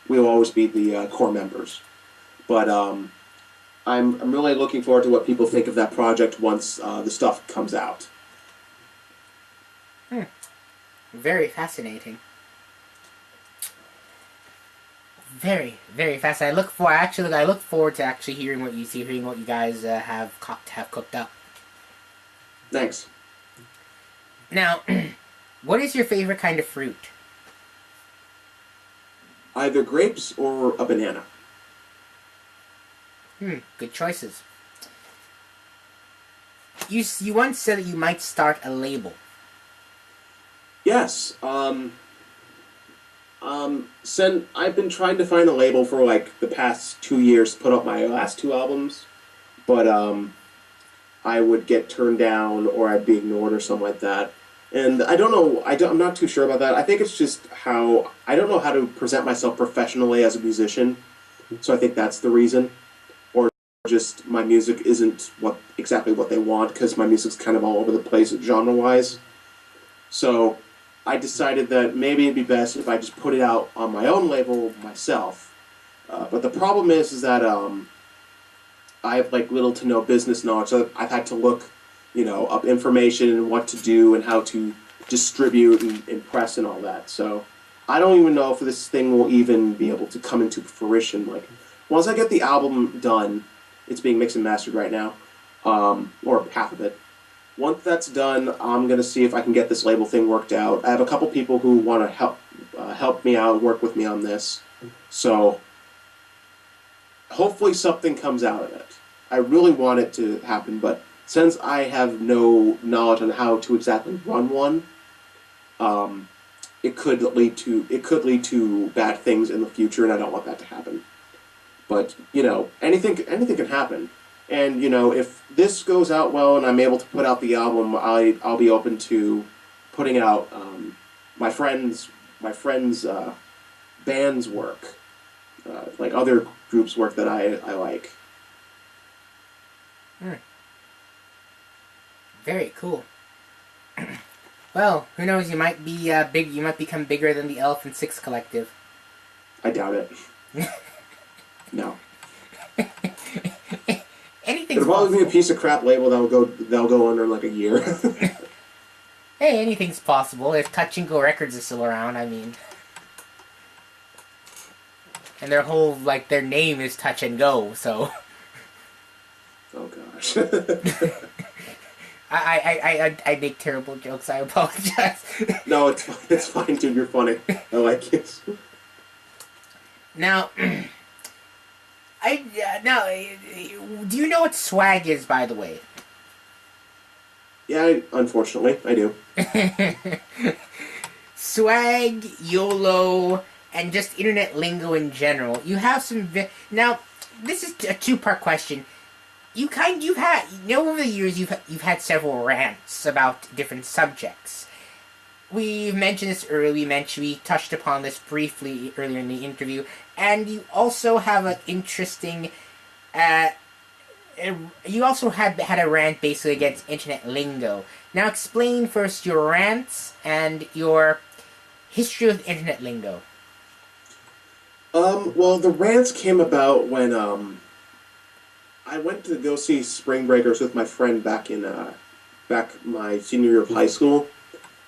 We'll always be the core members. But I'm really looking forward to what people think of that project once the stuff comes out. Very fascinating. Very, very fascinating. I look forward to actually hearing what you guys have cooked up. Thanks. Now, what is your favorite kind of fruit? Either grapes or a banana. Good choices. You once said that you might start a label. Yes. I've been trying to find a label for like the past 2 years to put up my last 2 albums, but I would get turned down or I'd be ignored or something like that. And I don't know. I'm not too sure about that. I think it's just how I don't know how to present myself professionally as a musician, so I think that's the reason. Or just my music isn't exactly what they want because my music's kind of all over the place genre-wise. So I decided that maybe it'd be best if I just put it out on my own label myself. But the problem is that I have like little to no business knowledge. So I've had to look, up information and what to do and how to distribute and press and all that. So I don't even know if this thing will even be able to come into fruition. Like once I get the album done, it's being mixed and mastered right now, or half of it. Once that's done, I'm going to see if I can get this label thing worked out. I have a couple people who want to help me out, work with me on this. So hopefully something comes out of it. I really want it to happen, but since I have no knowledge on how to exactly run one, it could lead to bad things in the future, and I don't want that to happen. But anything can happen. And if this goes out well and I'm able to put out the album, I'll be open to putting out my friends' band's work, like other groups' work that I like. Very cool. Well, who knows? You might be big. You might become bigger than the Elephant Six Collective. I doubt it. No. Anything's It'll probably be a piece of crap label that'll go under in like a year. Hey, anything's possible if Touch and Go Records is still around. I mean, and their name is Touch and Go, so. Oh gosh. I make terrible jokes. I apologize. No, it's fine, dude. You're funny. I like it. Now, do you know what swag is, by the way? Yeah, unfortunately, I do. Swag, YOLO, and just internet lingo in general. You have some. Now, this is a two-part question. Over the years, you've had several rants about different subjects. We mentioned this earlier. We touched upon this briefly earlier in the interview, and you also have an interesting. You also had a rant basically against internet lingo. Now, explain first your rants and your history with internet lingo. Well, the rants came about when I went to go see Spring Breakers with my friend back my senior year of high school,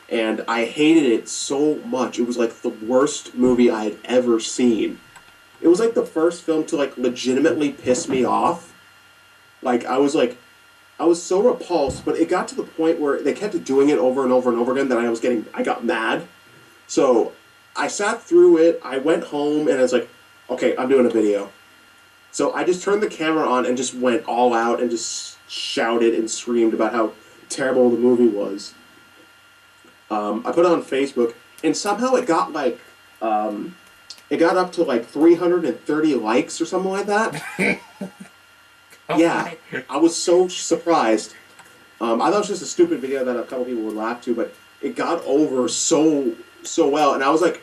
and I hated it so much. It was like the worst movie I had ever seen. It was like the first film to like legitimately piss me off. Like I was like, I was so repulsed, but it got to the point where they kept doing it over and over and over again that I got mad. So I sat through it, I went home, and I was like, okay, I'm doing a video. So I just turned the camera on and just went all out and just shouted and screamed about how terrible the movie was. I put it on Facebook, and somehow it got like, it got up to like 330 likes or something like that. Yeah, I was so surprised. I thought it was just a stupid video that a couple people would laugh to, but it got over so well, and I was like,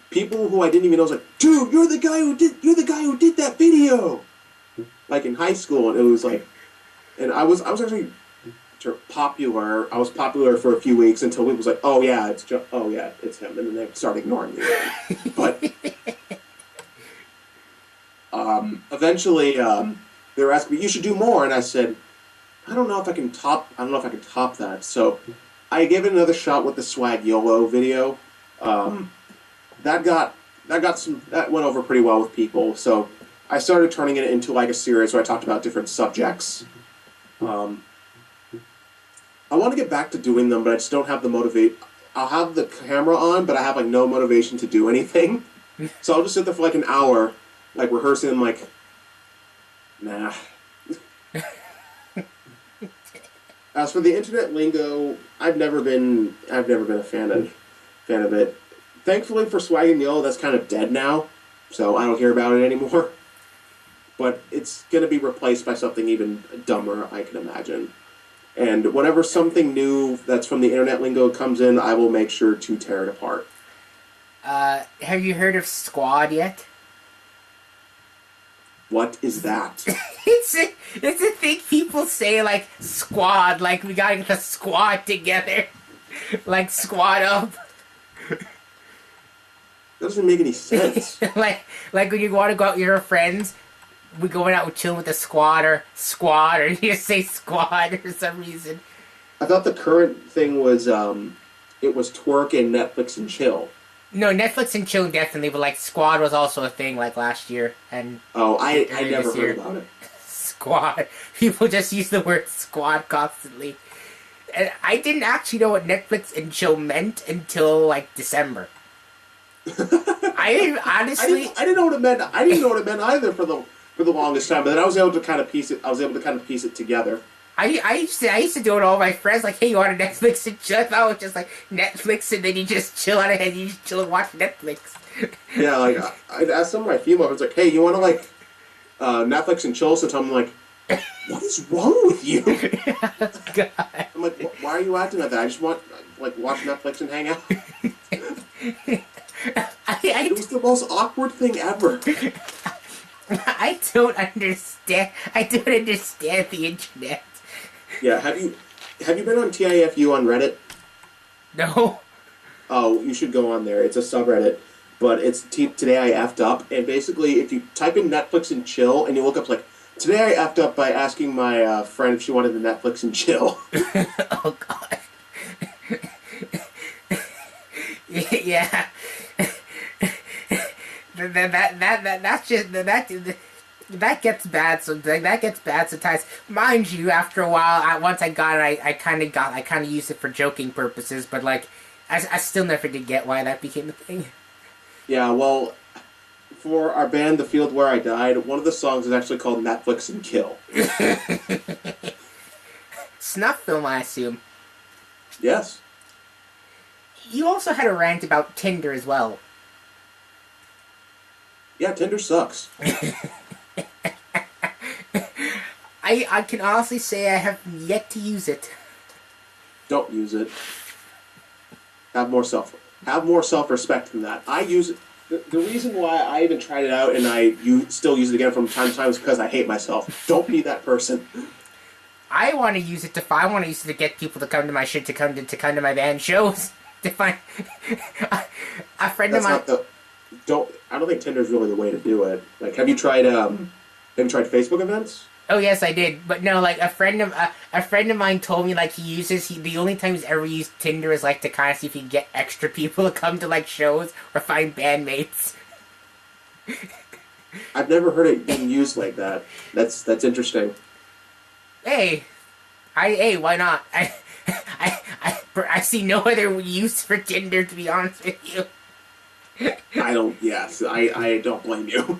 people who I didn't even know was like, dude, you're the guy who did that video, like in high school, and it was like, and I was actually popular. I was popular for a few weeks until it was like, oh yeah, it's him, and then they started ignoring me. But eventually, they were asking me, you should do more, and I said, I don't know if I can top that. So I gave it another shot with the Swag YOLO video. That went over pretty well with people. So I started turning it into like a series where I talked about different subjects. I want to get back to doing them, but I just don't have the motivate. I'll have the camera on, but I have like no motivation to do anything. So I'll just sit there for like an hour, like rehearsing. I'm like, nah. As for the internet lingo, I've never been a fan of it. Thankfully for Swag and Yellow, that's kind of dead now, so I don't hear about it anymore. But it's going to be replaced by something even dumber, I can imagine. And whenever something new that's from the internet lingo comes in, I will make sure to tear it apart. Have you heard of squad yet? What is that? It's a thing people say, like, squad, like, we gotta get the squad together. Like, squad up. That doesn't make any sense. like when you want to go out with your friends, we going out chilling with the squad, or you just say squad for some reason. I thought the current thing was, it was twerk and Netflix and chill. No, Netflix and chill definitely, but like squad was also a thing like last year and. Oh, I never heard about it. Squad. People just use the word squad constantly, and I didn't actually know what Netflix and chill meant until like December. I honestly, I didn't know what it meant. I didn't know what it meant either for the longest time. But then I was able to kind of piece it together. I used to do it with all my friends, like, hey, you want a Netflix and chill? I thought it was just like Netflix, and then you just chill on it, and you just chill and watch Netflix. Yeah, like, I'd ask some of my female friends, like, hey, you want to, like, Netflix and chill? So I'm like, what is wrong with you? God. I'm like, why are you acting like that? I just want, like, watch Netflix and hang out. It was the most awkward thing ever. I don't understand the internet. Yeah, have you been on TIFU on Reddit? No. Oh, you should go on there. It's a subreddit, but it's Today I Effed Up, and basically if you type in Netflix and chill, and you look up like, today I effed up by asking my friend if she wanted the Netflix and chill. Oh, God. Yeah. That gets bad. So that gets bad sometimes. Mind you, after a while, once I got it, I kind of used it for joking purposes. But like, I still never did get why that became a thing. Yeah, well, for our band, The Field Where I Died, one of the songs is actually called Netflix and Kill. Snuff film, I assume. Yes. You also had a rant about Tinder as well. Yeah, Tinder sucks. I can honestly say I have yet to use it. Don't use it. Have more self-respect than that. I use it. The reason why I even tried it out and still use it again from time to time is because I hate myself. Don't be that person. I want to use it to get people to come to my shit, to come to my band shows. To find a friend of mine. I don't think Tinder's really the way to do it. Like, have you tried Facebook events? Oh yes, I did. But no, like a friend of mine told me like the only time he's ever used Tinder is like to kind of see if he can get extra people to come to like shows or find bandmates. I've never heard it being used like that. That's interesting. Hey, Hey, why not? I see no other use for Tinder, to be honest with you. I don't. Yes, I don't blame you.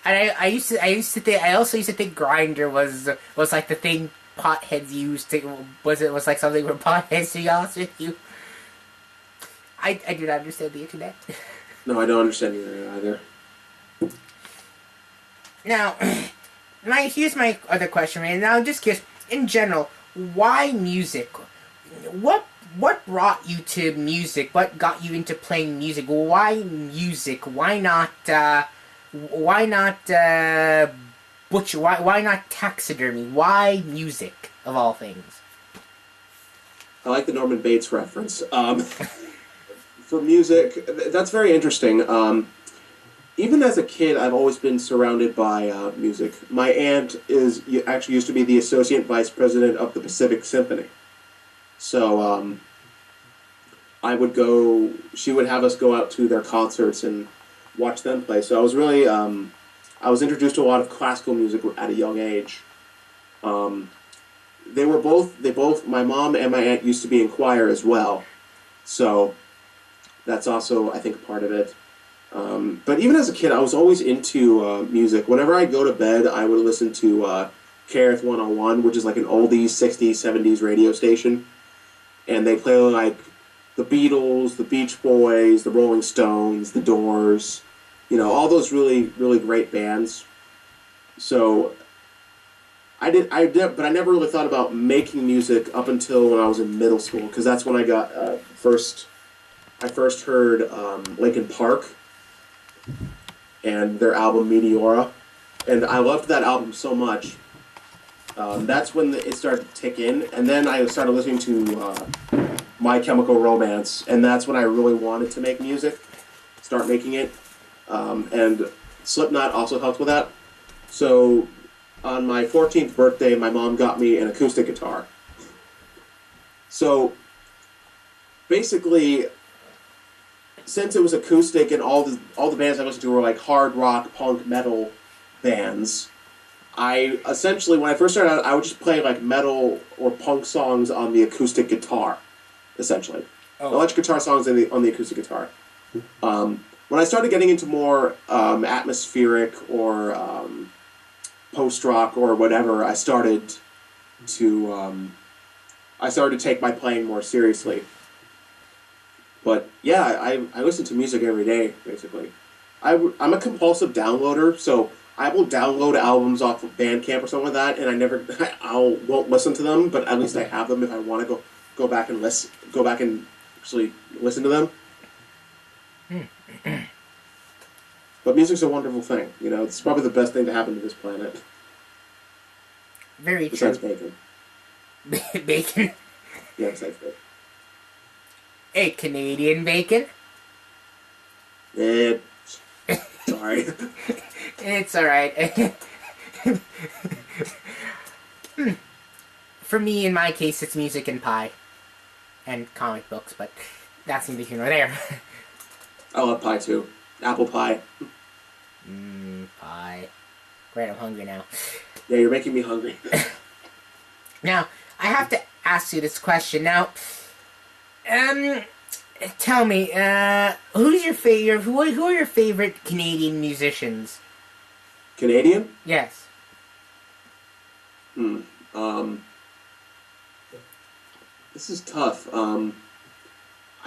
And I used to think, I also used to think Grinder was like the thing potheads used to, was like something for potheads, to be honest with you. I do not understand the internet. No, I don't understand you either. Now, here's my other question, man. Now, I'm just curious, in general, why music? What brought you to music? What got you into playing music? Why music? Why not butcher? Why not taxidermy? Why music of all things? I like the Norman Bates reference. For music, that's very interesting. Even as a kid, I've always been surrounded by music. My aunt actually used to be the associate vice president of the Pacific Symphony. So I would go. She would have us go out to their concerts and watch them play. So I was really I was introduced to a lot of classical music at a young age. They both my mom and my aunt used to be in choir as well. So that's also, I think, part of it. But even as a kid, I was always into music. Whenever I'd go to bed, I would listen to KRF 101, which is like an oldies, 60s, 70s radio station. And they play like the Beatles, the Beach Boys, the Rolling Stones, the Doors, all those really, really great bands. So I did, but I never really thought about making music up until when I was in middle school, because that's when I got I first heard Linkin Park and their album Meteora, and I loved that album so much. That's when it started to tick in, and then I started listening to My Chemical Romance, and that's when I really wanted to make music, start making it, and Slipknot also helped with that. So on my 14th birthday, my mom got me an acoustic guitar. So basically, since it was acoustic and all the bands I listened to were like hard rock, punk, metal bands, I essentially, when I first started out, I would just play like metal or punk songs on the acoustic guitar, essentially. Oh. Electric guitar songs on the acoustic guitar. When I started getting into more atmospheric or post-rock or whatever, I started to take my playing more seriously. But yeah, I listen to music every day, basically. I'm a compulsive downloader, so I will download albums off of Bandcamp or something like that, and I won't listen to them, but at least I have them if I want to go back and actually listen to them. But music's a wonderful thing, it's probably the best thing to happen to this planet. Very besides true. bacon. Bacon? Yeah, besides bacon. Hey, Canadian bacon? Sorry. It's alright. For me, in my case, it's music and pie. And comic books, but that's neither here nor there. I love pie too. Apple pie. Pie. Great, I'm hungry now. Yeah, you're making me hungry. Now, I have to ask you this question. Now, tell me, who's your favorite? Who are your favorite Canadian musicians? Canadian? Yes. This is tough. I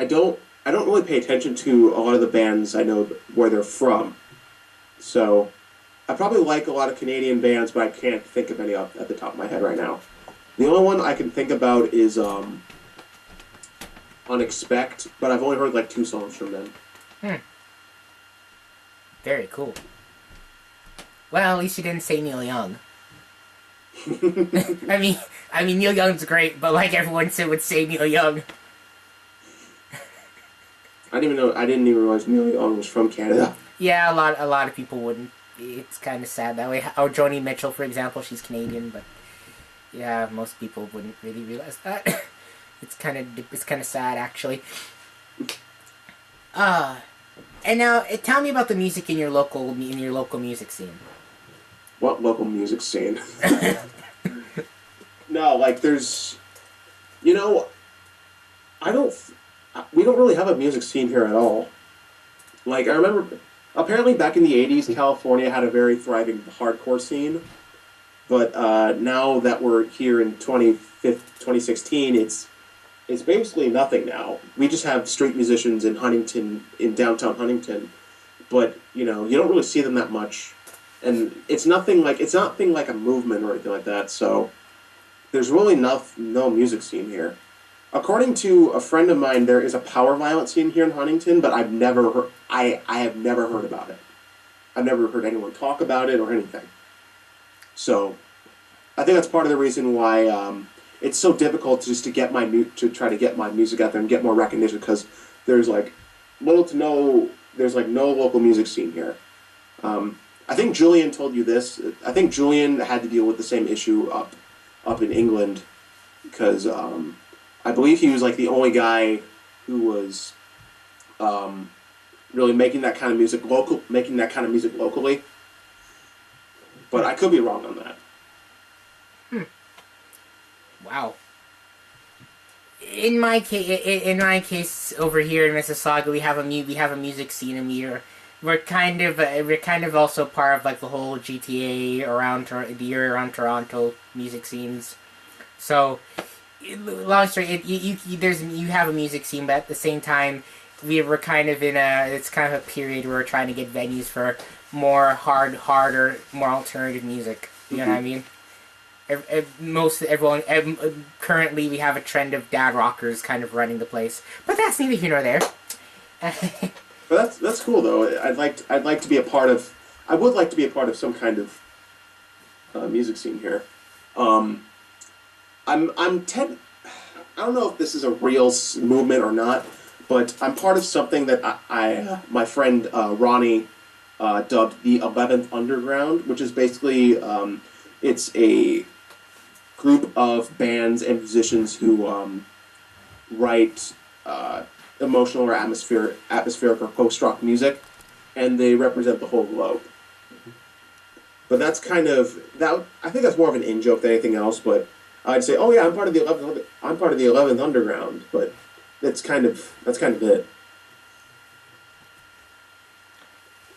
don't really pay attention to a lot of the bands I know where they're from. So I probably like a lot of Canadian bands, but I can't think of any at the top of my head right now. The only one I can think about is Unexpect, but I've only heard like 2 songs from them. Very cool. Well, at least you didn't say Neil Young. I mean Neil Young's great, but like everyone would say Neil Young. I didn't even realize Neil Young was from Canada. Yeah, a lot of people wouldn't. It's kind of sad that way. Oh, Joni Mitchell, for example, she's Canadian, but yeah, most people wouldn't really realize that. It's kind of sad, actually. And now tell me about the music in your local music scene. What local music scene? No, no, like there's, you know, I don't. We don't really have a music scene here at all. Like I remember, apparently back in the '80s, California had a very thriving hardcore scene. But now that we're here in 2016, it's basically nothing now. We just have street musicians in Huntington, in downtown Huntington, but you know you don't really see them that much, and it's nothing like a movement or anything like that. So there's really no music scene here. According to a friend of mine, there is a power violence scene here in Huntington, but I have never heard about it. I've never heard anyone talk about it or anything. So, I think that's part of the reason why it's so difficult just to try to get my music out there and get more recognition because there's like there's like no local music scene here. I think Julian told you this. I think Julian had to deal with the same issue up in England because I believe he was like the only guy who was really making that kind of music locally. But I could be wrong on that. Wow. In my case, over here in Mississauga, we have a music scene, and we're kind of also part of like the whole GTA around Toronto music scenes. So, long story, you have a music scene, but at the same time, we're kind of it's kind of a period where we're trying to get venues for more harder, more alternative music. You know what I mean? Currently we have a trend of dad rockers kind of running the place, but that's neither here nor there. But that's cool though. I would like to be a part of some kind of music scene here. I don't know if this is a real movement or not, but I'm part of something that my friend Ronnie dubbed the 11th Underground, which is basically it's a group of bands and musicians who write emotional or atmospheric or post-rock music, and they represent the whole globe. But that's kind of that. I think that's more of an in-joke than anything else. But I'd say, oh yeah, I'm part of the 11th Underground. But that's kind of it.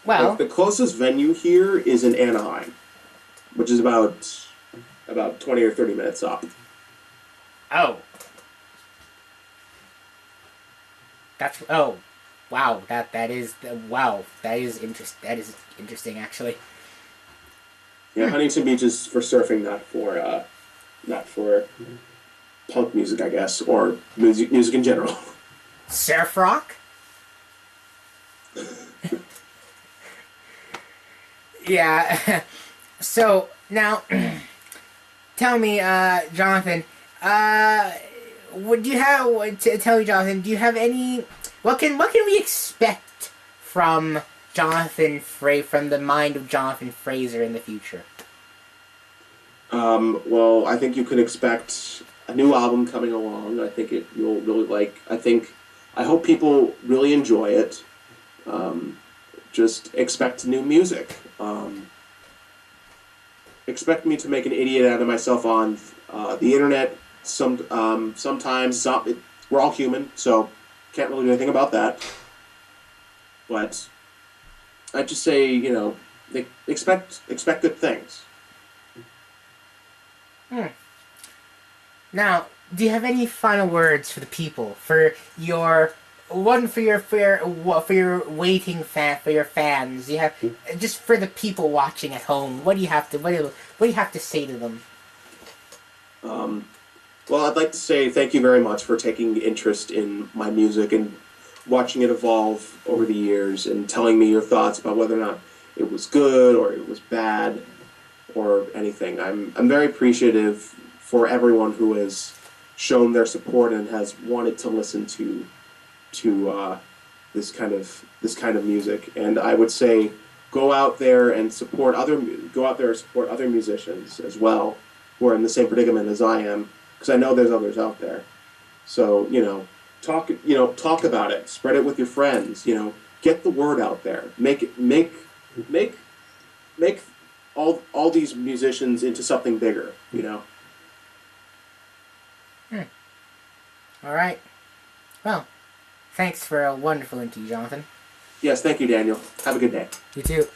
Well, like, the closest venue here is in Anaheim, which is about 20 or 30 minutes up. Oh. Wow, that is interesting actually. Yeah, Huntington Beach is for surfing, not for punk music, I guess, or music in general. Surf rock? Yeah. So now, tell me, Jonathan. Jonathan, do you have any? What can we expect from from the mind of Jonathan Fraser in the future? Well, I think you can expect a new album coming along. I think you'll really like. I hope people really enjoy it. Just expect new music. Expect me to make an idiot out of myself on the internet. Sometimes we're all human, so can't really do anything about that. But I'd just say, expect good things. Now, do you have any final words for the people? For your fans? You have just for the people watching at home. What do you have to say to them? Well, I'd like to say thank you very much for taking interest in my music and watching it evolve over the years and telling me your thoughts about whether or not it was good or it was bad or anything. I'm very appreciative for everyone who has shown their support and has wanted to listen to this kind of music. And I would say go out there and support other musicians as well who are in the same predicament as I am, because I know there's others out there. So, talk about it, spread it with your friends, get the word out there. Make all these musicians into something bigger, All right. Well, thanks for a wonderful interview, Jonathan. Yes, thank you, Daniel. Have a good day. You too.